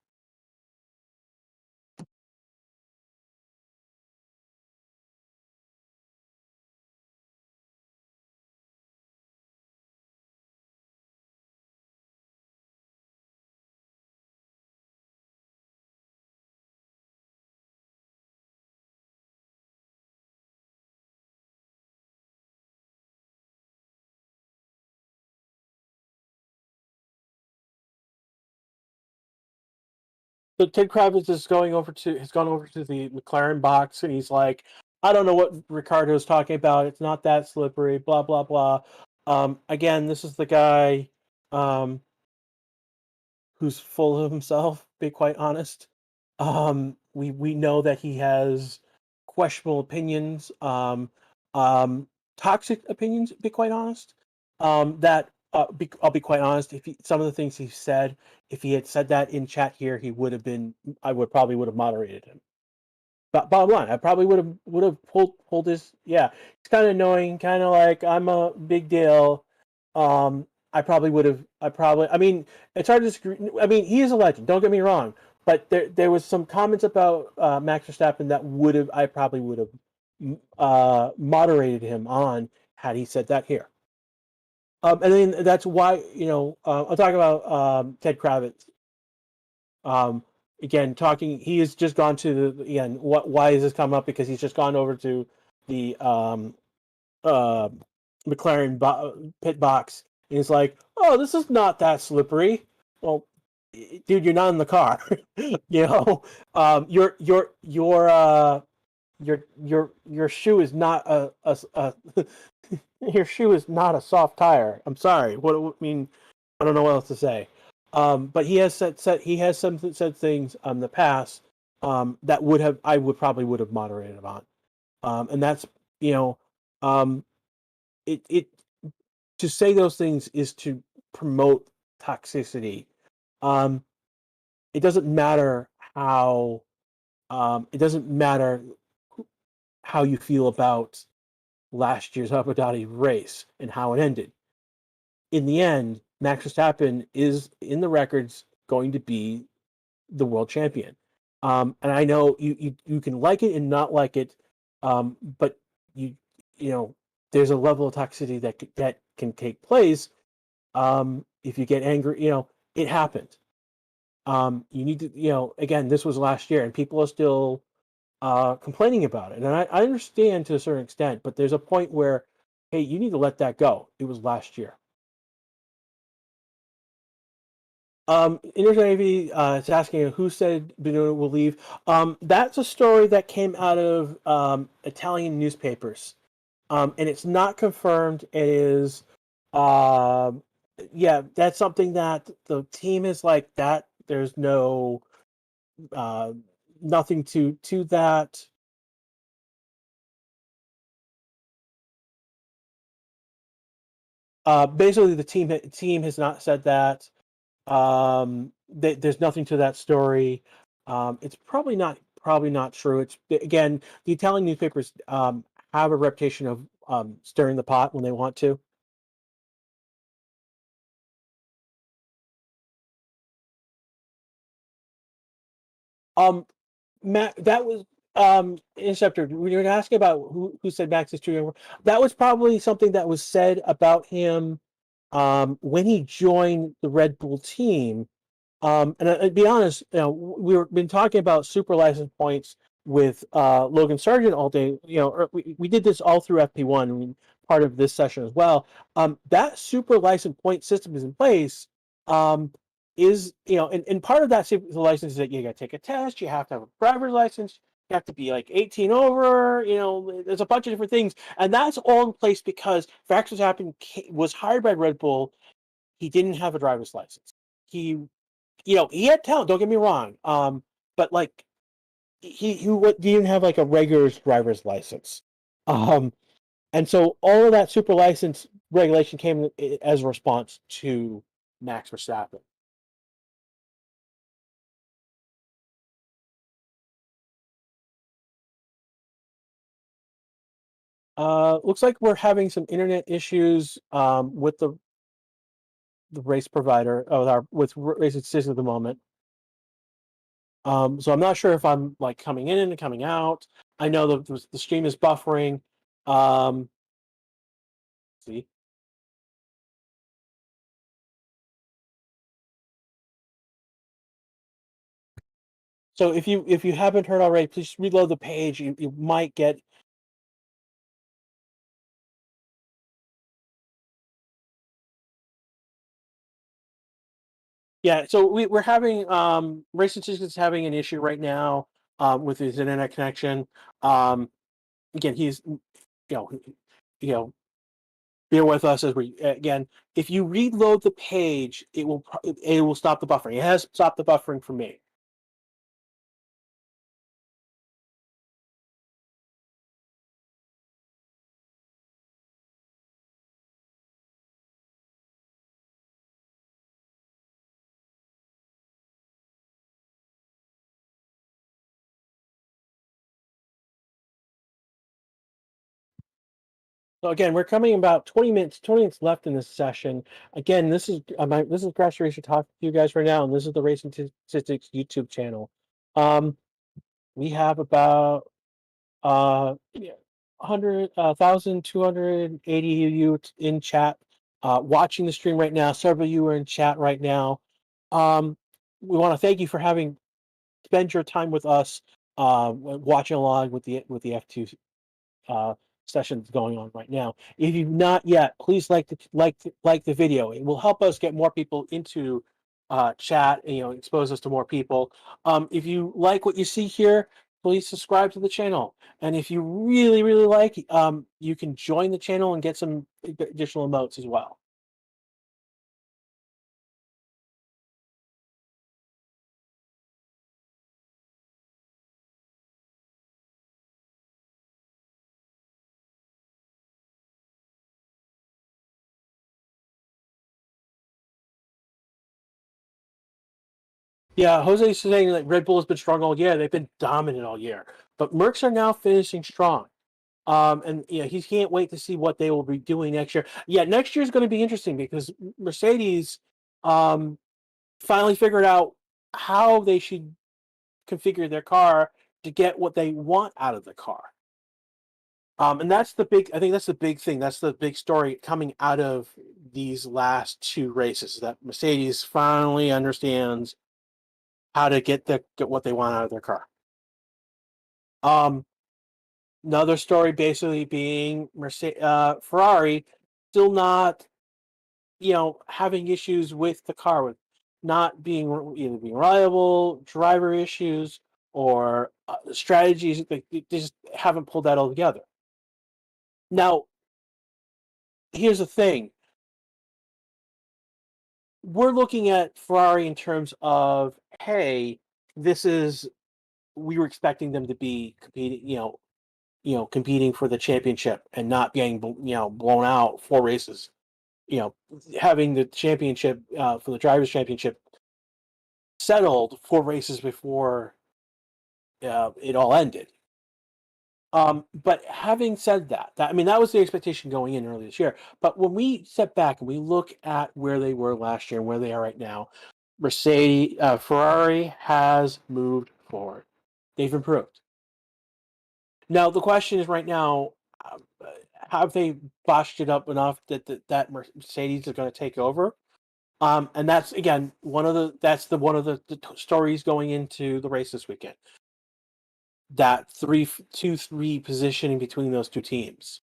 So Ted Kravitz has gone over to the McLaren box, and he's like, I don't know what Ricardo's talking about. It's not that slippery. Blah blah blah. Again, this is the guy who's full of himself. Be quite honest. We know that he has questionable opinions. Toxic opinions. Be quite honest. I'll be quite honest. Some of the things he said, if he had said that in chat here, he would have been. I would probably would have moderated him. But bottom line, I probably would have pulled his. Yeah, it's kind of annoying. Kind of like I'm a big deal. I probably would have. I mean, it's hard to disagree. I mean, he is a legend. Don't get me wrong. But there was some comments about Max Verstappen that I probably would have moderated him on had he said that here. And then that's why I'll talk about Ted Kravitz. Again, he has just gone to why is this come up? Because he's just gone over to the McLaren pit box, and he's like, "Oh, this is not that slippery." Well, dude, you're not in the car. Your shoe is not a your shoe is not a soft tire. I'm sorry. What I mean, I don't know what else to say. But he has said things in the past that I would probably would have moderated him on, and that's it to say those things is to promote toxicity. It doesn't matter how how you feel about last year's Abu Dhabi race and how it ended. In the end, Max Verstappen is in the records going to be the world champion. And I know you can like it and not like it, but you know there's a level of toxicity that can take place if you get angry. It happened. You need to again, this was last year, and people are still complaining about it, and I understand to a certain extent, but there's a point where, hey, you need to let that go. It was last year. Navy is asking who said Benino will leave. That's a story that came out of Italian newspapers, and it's not confirmed. It is, yeah, that's something that the team is like that. There's no nothing to that. Basically, the team has not said that. There's nothing to that story. It's probably not true. It's again, the Italian newspapers have a reputation of stirring the pot when they want to. Matt, that was Interceptor. When you were asking about who said Max is too young, that was probably something that was said about him when he joined the Red Bull team. And to be honest, we've been talking about super license points with Logan Sargent all day. We did this all through FP1, I mean, part of this session as well. That super license point system is in place. And part of that super license is that you got to take a test, you have to have a driver's license, you have to be like 18 over. There's a bunch of different things, and that's all in place because Max Verstappen was hired by Red Bull. He didn't have a driver's license. He had talent. Don't get me wrong. But like he didn't have like a regular driver's license. And so all of that super license regulation came as a response to Max Verstappen. Looks like we're having some internet issues with the race provider with Race Decision at the moment. So I'm not sure if I'm like coming in and coming out. I know the stream is buffering. Um, see. So if you haven't heard already, please reload the page. You might get. Yeah, so we're having Race is having an issue right now with his internet connection. Again, he's know you know bear with us as we again. If you reload the page, it will stop the buffering. It has stopped the buffering for me. So again, we're coming about 20 minutes left in this session. Again, this is Grash Racer talking to you guys right now, and this is the Racing Statistics YouTube channel. We have about yeah, 1,280 you in chat, watching the stream right now. Several of you are in chat right now. We want to thank you for having spent your time with us, watching along with the F2 uh, sessions going on right now. If you've not yet, please like the video. It will help us get more people into chat and expose us to more people. If you like what you see here, please subscribe to the channel. And if you really really like, you can join the channel and get some additional emotes as well. Yeah, Jose is saying that Red Bull has been strong all year. They've been dominant all year, but Mercs are now finishing strong. And he can't wait to see what they will be doing next year. Yeah, next year is going to be interesting because Mercedes finally figured out how they should configure their car to get what they want out of the car. And that's the big. I think that's the big thing. That's the big story coming out of these last two races. That Mercedes finally understands how to get what they want out of their car. Um, Another story basically being Ferrari still not, having issues with the car, with not being either being reliable, driver issues, or strategies. They just haven't pulled that all together. Now, here's the thing: we're looking at Ferrari in terms of, hey, this is we were expecting them to be competing, competing for the championship and not getting blown out 4 races. Having the championship for the drivers' championship settled 4 races before it all ended. But having said that, I mean, that was the expectation going in early this year. But when we step back and we look at where they were last year and where they are right now, Ferrari has moved forward. They've improved. Now the question is, right now, have they botched it up enough that Mercedes is going to take over? And that's again one of the stories going into the race this weekend. That 3-2-3 positioning between those two teams.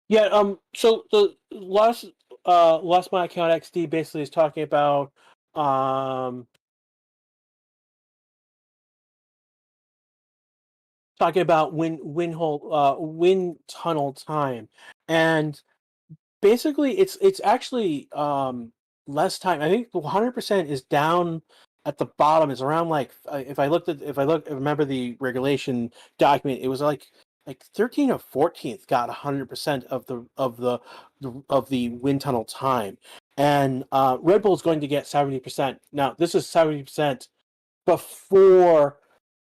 Yeah. So the Lost My Account XD basically is talking about um talking about wind tunnel time, and basically it's actually less time. I think 100% is down at the bottom. Is around like if I remember the regulation document, it was like 13 or 14th got 100% of the wind tunnel time, and Red Bull is going to get 70%. Now this is 70% before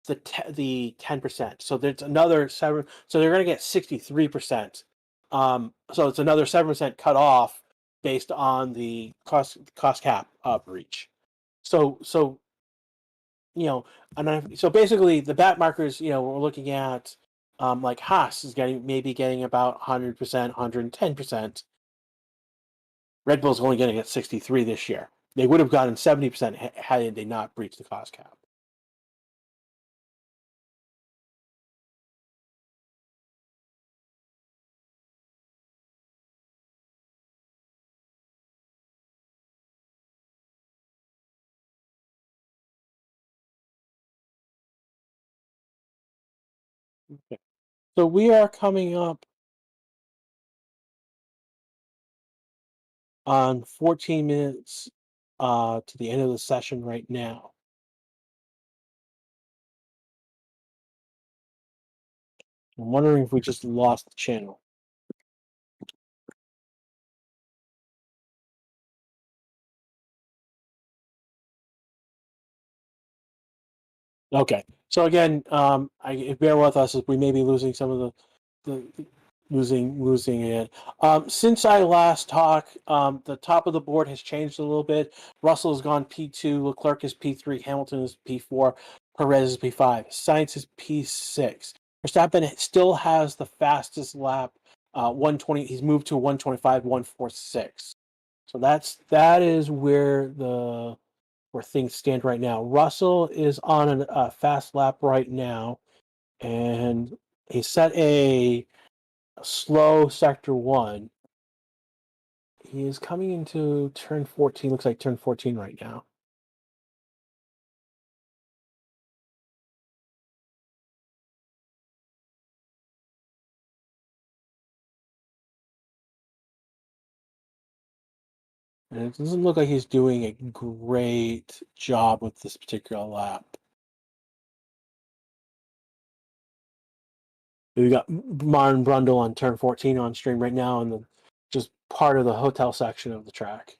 the 10%. So there's another 7. So they're going to get 63%. So it's another 7% cut off based on the cost cap breach. So so basically the back markers, we're looking at like Haas is getting about 100%, 110%. Red Bull's only going to get 63 this year. They would have gotten 70% had they not breached the cost cap. Okay. So we are coming up on 14 minutes to the end of the session right now. I'm wondering if we just lost the channel. Okay. So again, bear with us as we may be losing some of the losing it. Since I last talked, the top of the board has changed a little bit. Russell has gone P2, Leclerc is P3, Hamilton is P4, Perez is P5, Sainz is P6. Verstappen still has the fastest lap, 120. He's moved to 125, 146. So that is where things stand right now. Russell is on a fast lap right now, and he set a slow sector 1. He is coming into turn 14. Looks like turn 14 right now. And it doesn't look like he's doing a great job with this particular lap. We got Martin Brundle on turn 14 on stream right now, and just part of the hotel section of the track.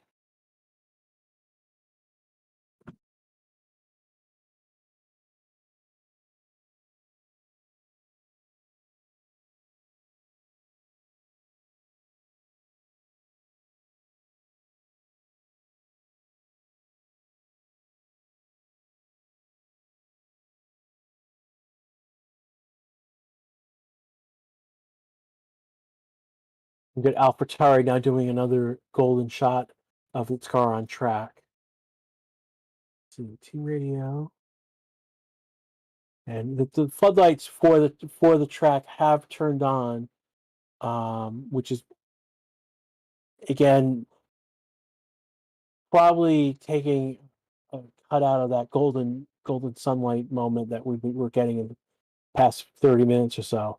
We got AlphaTauri now doing another golden shot of its car on track. See team radio, and the floodlights for the track have turned on, which is again probably taking a cut out of that golden sunlight moment that we were getting in the past 30 minutes or so.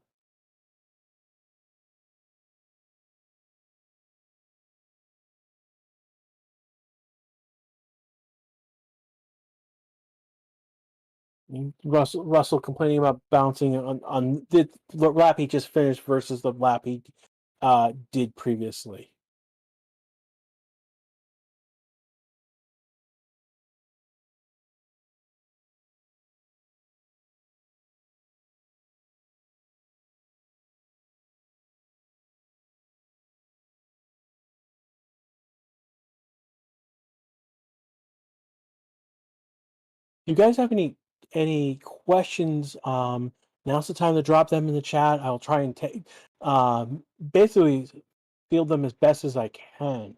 Russell complaining about bouncing on the lap he just finished versus the lap he did previously. You guys have any questions? Now's the time to drop them in the chat. I'll try and take basically field them as best as I can.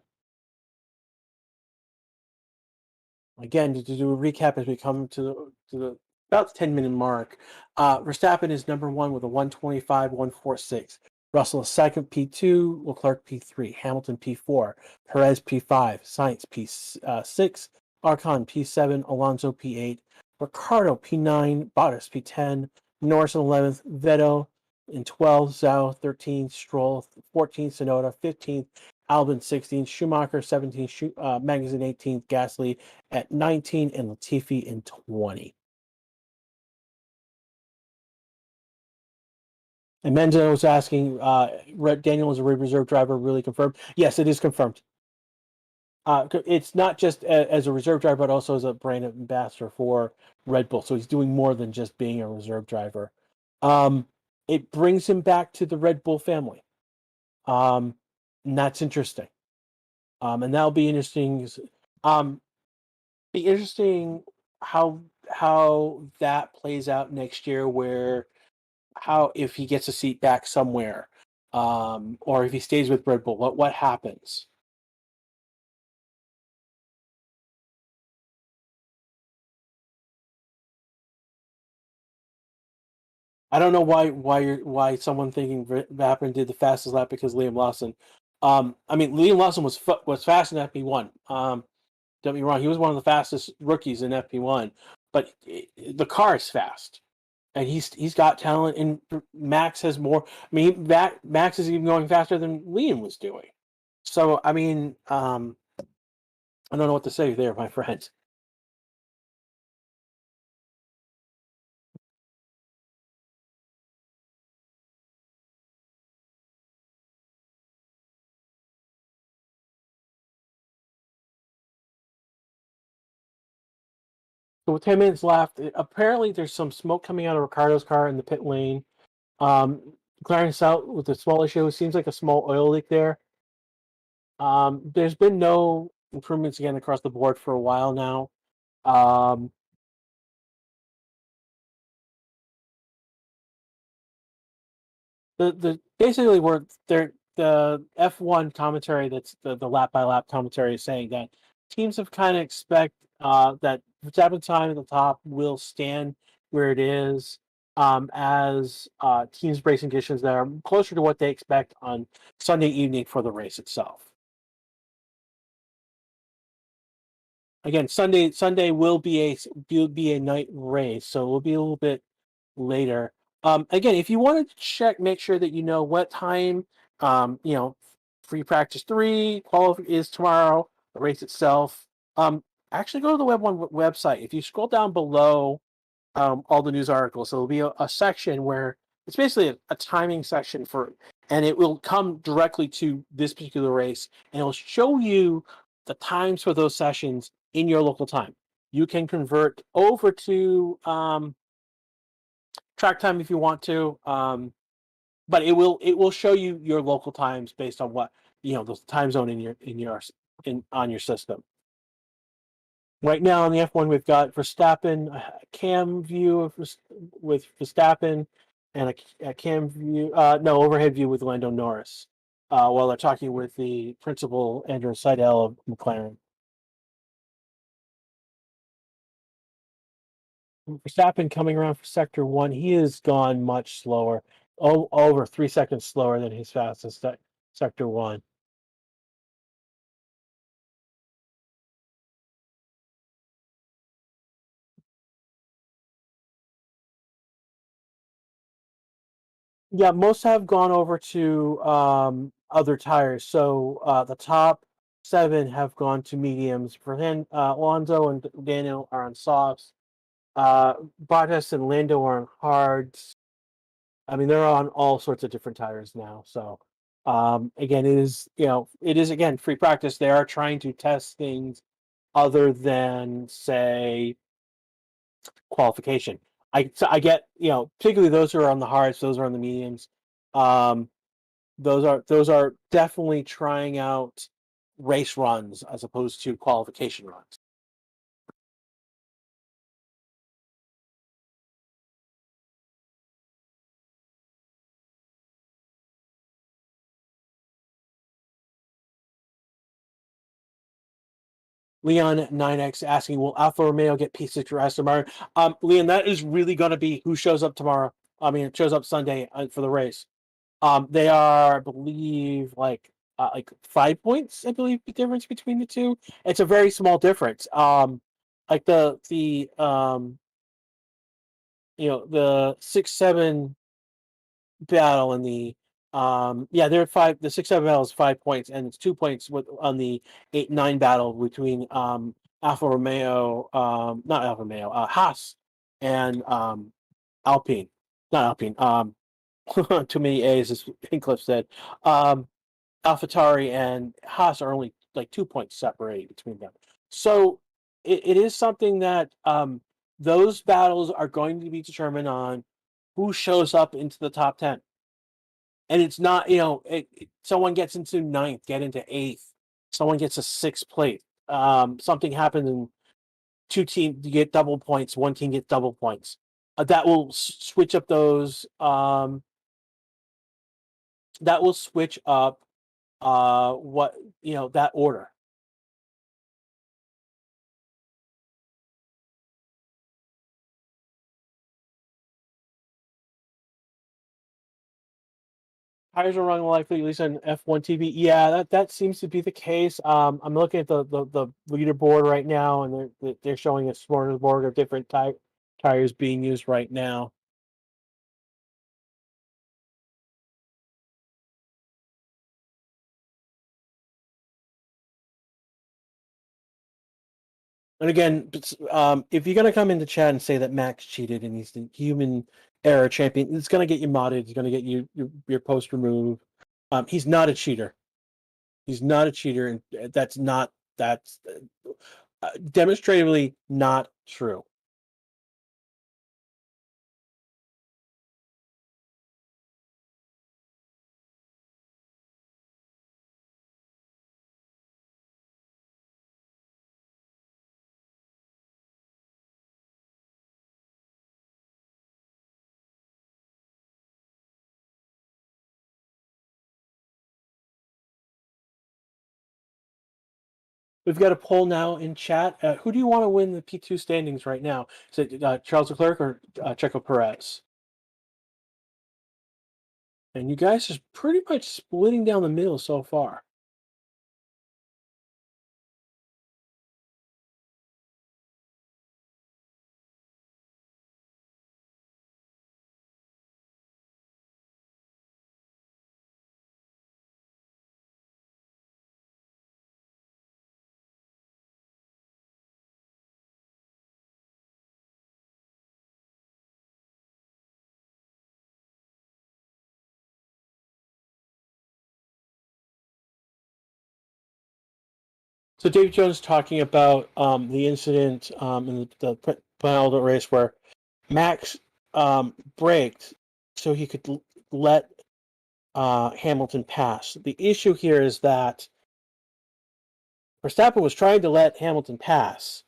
Again, to do a recap as we come to the about the 10-minute mark, Verstappen is number 1 with a 125, 146. Russell is second, P2, Leclerc P3, Hamilton P4, Perez P5, Sainz P6, Ocon P7, Alonso P8, Ricardo P9, Bottas P10, Norris in 11th, Vettel in 12th, Zhou 13th, Stroll 14th, Tsunoda 15th, Albon 16th, Schumacher 17th, Magnussen 18th, Gasly at 19, and Latifi in 20. And Menzo was asking, Daniel is a reserve driver, really confirmed? Yes, it is confirmed. It's not just as a reserve driver, but also as a brand ambassador for Red Bull. So he's doing more than just being a reserve driver. It brings him back to the Red Bull family. And that's interesting. And that'll be interesting. Be interesting how that plays out next year, where how if he gets a seat back somewhere, or if he stays with Red Bull, what happens? I don't know why someone thinking Verstappen did the fastest lap because Liam Lawson. I mean, Liam Lawson was fast in FP1. Don't get me wrong, he was one of the fastest rookies in FP1, but the car is fast, and he's got talent. And Max has more. I mean, Max is even going faster than Liam was doing. So I mean, I don't know what to say there, my friend. So with 10 minutes left, apparently there's some smoke coming out of Ricardo's car in the pit lane. Clearing this out with a small issue. It seems like a small oil leak there. There's been no improvements again across the board for a while now. Um, the basically we're there. The F1 commentary, that's the lap by lap commentary, is saying that teams have kind of expect that Verstappen time at the top will stand where it is, as teams racing conditions that are closer to what they expect on Sunday evening for the race itself. Again, Sunday will be a night race, so it will be a little bit later. Again, if you want to check, make sure that you know what time, free practice 3 qualify is tomorrow, the race itself. Actually go to the website. If you scroll down below, all the news articles, so there'll be a section where it's basically a timing section and it will come directly to this particular race, and it'll show you the times for those sessions in your local time. You can convert over to track time if you want to, but it will show you your local times based on what the time zone on your system. Right now in the F1, we've got Verstappen, a cam view with Verstappen, and a cam view, no, overhead view with Lando Norris, while they're talking with the principal Andrew Seidel of McLaren. Verstappen coming around for sector 1, he has gone much slower, over 3 seconds slower than his fastest sector 1. Yeah, most have gone over to other tires. So the top 7 have gone to mediums. For him, Alonso and Daniel are on softs. Bottas and Lando are on hards. I mean, they're on all sorts of different tires now. So again, it is again free practice. They are trying to test things other than, say, qualification. I get, particularly those who are on the hards, those are on the mediums. Um, those are definitely trying out race runs as opposed to qualification runs. Leon 9X asking, will Alfa Romeo get P6 or Aston Martin? Leon, that is really going to be who shows up tomorrow. I mean, it shows up Sunday for the race. They are, I believe, like 5 points, I believe, the difference between the two. It's a very small difference. Like the the 6-7 battle and they're five. The 6-7 battle is 5 points, and it's 2 points on the 8-9 battle between Alfa Romeo, not Alfa Romeo, Haas and Alpine, not Alpine. Too many A's, as Hinchcliffe said. AlphaTauri and Haas are only like 2 points separated between them. So it is something that those battles are going to be determined on who shows up into the top 10. And it's not, someone gets into ninth, get into eighth, someone gets a sixth place. Something happens and two teams get double points, one team gets double points. That will switch up those. That will switch up that order. Tires are running likely, at least on F1 TV. Yeah, that seems to be the case. I'm looking at the leaderboard right now, and they're showing a smorgasbord of different tires being used right now. And again, if you're gonna come into chat and say that Max cheated and he's the human error champion, it's gonna get you modded. It's gonna get your post removed. He's not a cheater. He's not a cheater, and that's demonstratively not true. We've got a poll now in chat. Who do you want to win the P2 standings right now? Is it Charles Leclerc or Checo Perez? And you guys are pretty much splitting down the middle so far. So Dave Jones talking about the incident in the penalty race where Max braked so he could let Hamilton pass. The issue here is that Verstappen was trying to let Hamilton pass.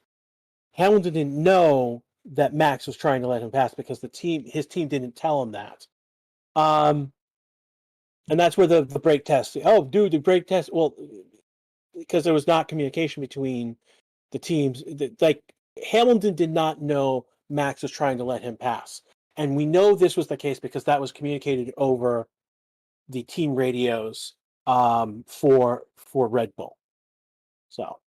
Hamilton didn't know that Max was trying to let him pass because his team didn't tell him that. And that's where the brake test. Oh, dude, the brake test. Well, because there was not communication between the teams. Like Hamilton did not know Max was trying to let him pass, and we know this was the case because that was communicated over the team radios for Red Bull. So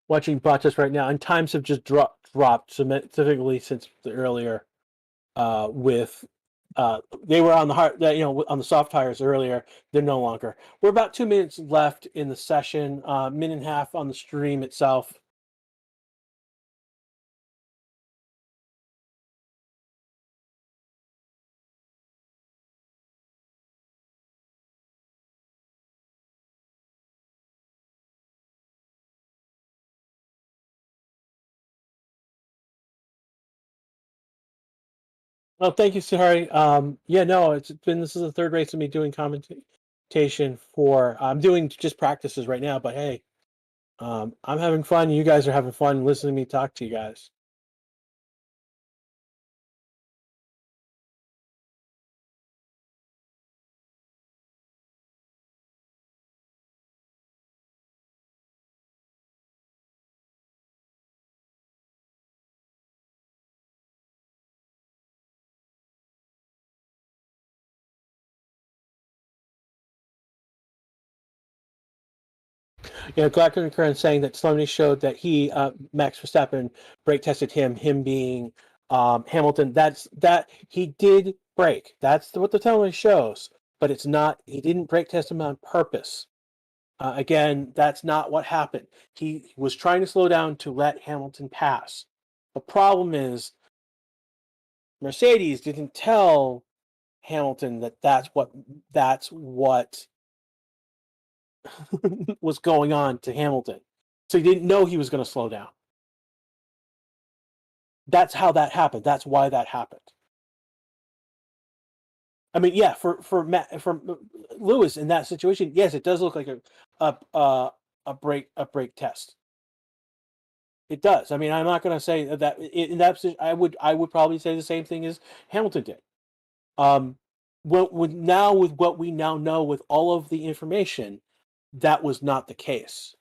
watching Bottas right now, and times have just dropped significantly since the earlier with they were on the hard, on the soft tires earlier. They're no longer. We're about 2 minutes left in the session. Minute and a half on the stream itself. Well, thank you, Sahari. Yeah, no, this is the third race of me doing commentation for. I'm doing just practices right now, but hey, I'm having fun. You guys are having fun listening to me talk to you guys. Glad concurrence saying that Sloaney showed that he, Max Verstappen, brake tested him being Hamilton. That he did brake. That's what the telemetry shows, but it's not. He didn't brake test him on purpose. Again, that's not what happened. He was trying to slow down to let Hamilton pass. The problem is Mercedes didn't tell Hamilton that that's what was going on to Hamilton. So he didn't know he was going to slow down. That's how that happened. That's why that happened. I mean, yeah, for Lewis in that situation, yes, it does look like a brake test. It does. I mean, I'm not going to say that in that position. I would probably say the same thing as Hamilton did. With what we now know with all of the information, that was not the case.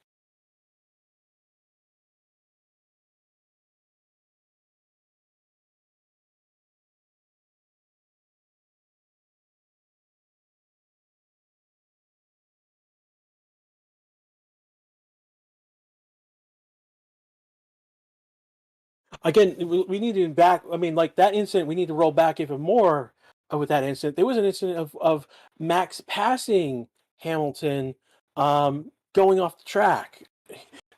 Again, we need to back. I mean, like that incident, we need to roll back even more with that incident. There was an incident of Max passing Hamilton, going off the track.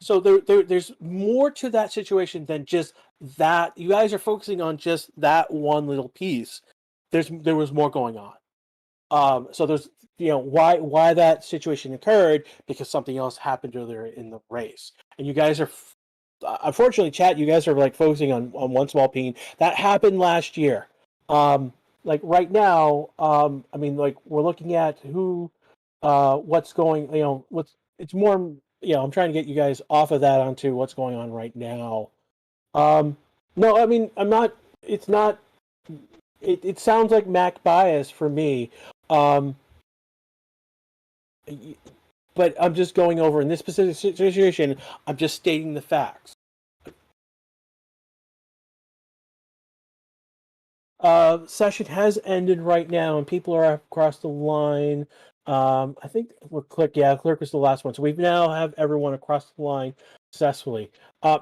So there's more to that situation than just that. You guys are focusing on just that one little piece. There was more going on. So there's why that situation occurred, because something else happened earlier in the race, and you guys are. Unfortunately, chat, you guys are like focusing on one small piece that happened last year. Like right now, I mean, like we're looking at what's going, it's more, I'm trying to get you guys off of that onto what's going on right now. No, I mean, I'm not, it's not, it sounds like Mac bias for me. But I'm just going over in this specific situation, I'm just stating the facts. Session has ended right now, and people are across the line. I think Clerk was the last one. So we now have everyone across the line successfully.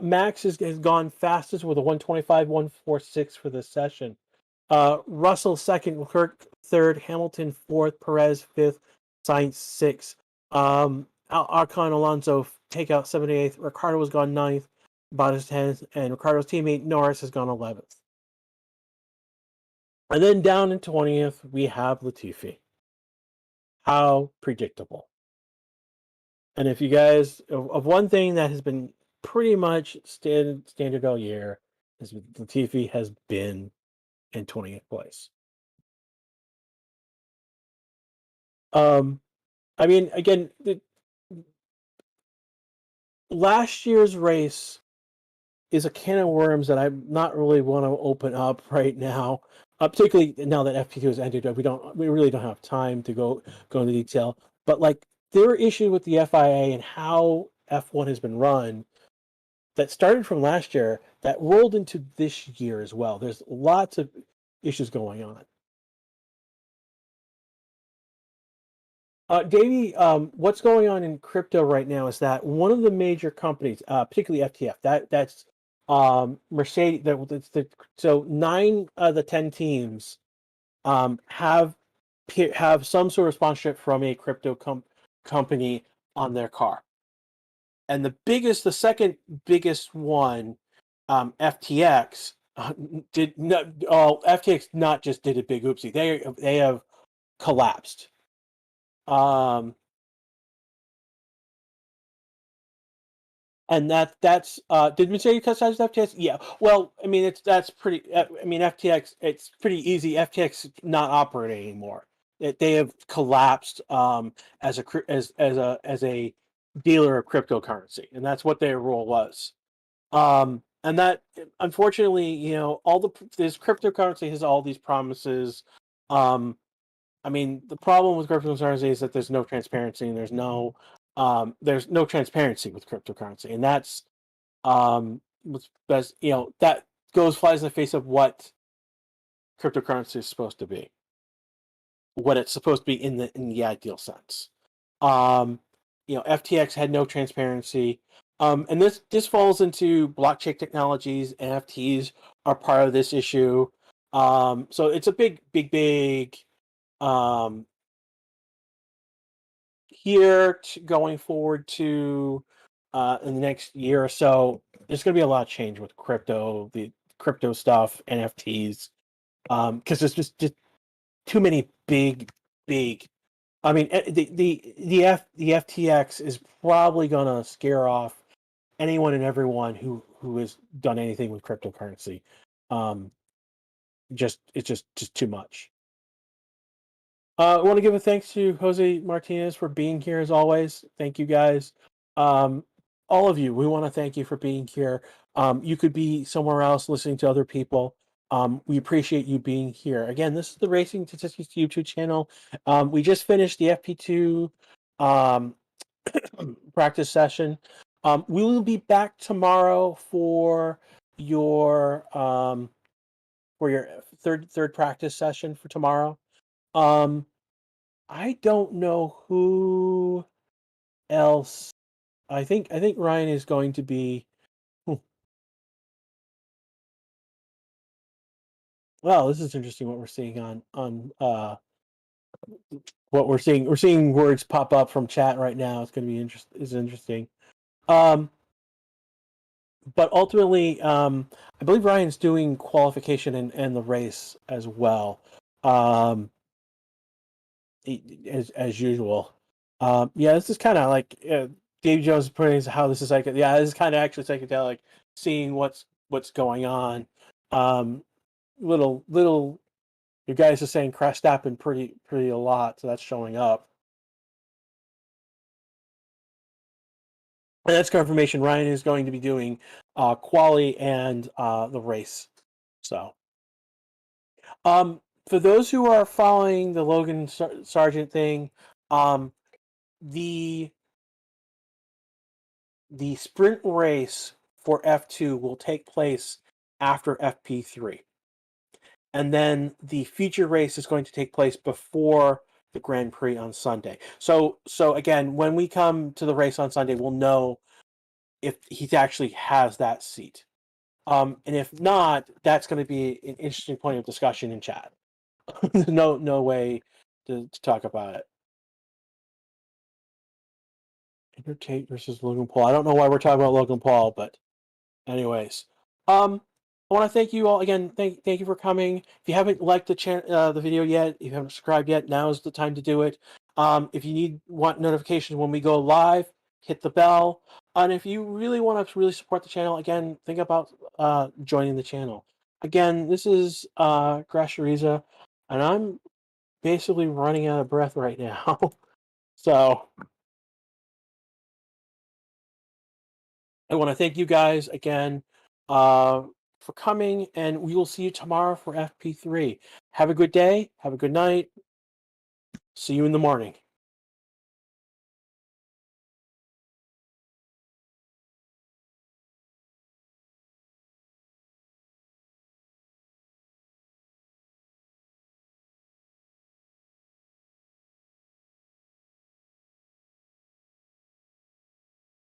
Max has gone fastest with a 1:25.146 for this session. Russell second, Leclerc third, Hamilton fourth, Perez fifth, Sainz sixth. Ocon Alonso take out 78th. Ricardo has gone 9th, Bottas 10th, and Ricardo's teammate Norris has gone 11th. And then down in 20th, we have Latifi. How predictable. And if you guys, of one thing that has been pretty much standard all year, is Latifi has been in 20th place. I mean, again, last year's race is a can of worms that I'm not really want to open up right now. Particularly now that FP2 has ended, we really don't have time to go into detail. But like there are issues with the FIA and how F1 has been run that started from last year that rolled into this year as well. There's lots of issues going on. Davey, what's going on in crypto right now is that one of the major companies, particularly FTF, that's Mercedes. So 9 of the 10 teams have some sort of sponsorship from a crypto company on their car, and the second biggest one, FTX, did not. FTX not just did a big oopsie. They have collapsed. And that's did Mercedes customize FTX? Yeah. Well, I mean that's pretty. I mean FTX, it's pretty easy. FTX not operating anymore. They have collapsed as a dealer of cryptocurrency, and that's what their role was. And that unfortunately, this cryptocurrency has all these promises. I mean, the problem with cryptocurrency is that there's no transparency, and there's no transparency with cryptocurrency, and that's what's best. That flies in the face of what cryptocurrency is supposed to be, what it's supposed to be in the ideal sense. FTX had no transparency. And this falls into blockchain technologies. NFTs are part of this issue. So it's a big here going forward to in the next year or so. There's going to be a lot of change with the crypto stuff, NFTs, because there's just too many big. I mean, the FTX is probably going to scare off anyone and everyone who has done anything with cryptocurrency. It's just too much. I want to give a thanks to Jose Martinez for being here as always. Thank you guys. All of you, we want to thank you for being here. You could be somewhere else listening to other people. We appreciate you being here. Again, this is the Racing Statistics YouTube channel. We just finished the FP2 practice session. We will be back tomorrow for your third practice session for tomorrow. I don't know who else. I think Ryan is going to be. Well, this is interesting what we're seeing on what we're seeing. We're seeing words pop up from chat right now. It's going to be interesting. But ultimately, I believe Ryan's doing qualification and the race as well. As usual. Yeah, this is kind of like Dave Jones putting how this is like. Yeah, this is kind of actually psychedelic, seeing what's going on. Little, you guys are saying Verstappen pretty a lot, so that's showing up. And that's confirmation. Ryan is going to be doing quali and the race. So, for those who are following the Logan Sargent thing, the sprint race for F2 will take place after FP3. And then the feature race is going to take place before the Grand Prix on Sunday. So again, when we come to the race on Sunday, we'll know if he actually has that seat. And if not, that's going to be an interesting point of discussion in chat. no way to talk about it. Tate versus Logan Paul. I don't know why we're talking about Logan Paul, but anyways, I want to thank you all again. Thank you for coming. If you haven't liked the video yet, if you haven't subscribed yet, now is the time to do it. If you want notifications when we go live, hit the bell. And if you really want to really support the channel, again, think about joining the channel. Again, this is Grash, and I'm basically running out of breath right now. So I want to thank you guys again for coming, and we will see you tomorrow for FP3. Have a good day. Have a good night. See you in the morning.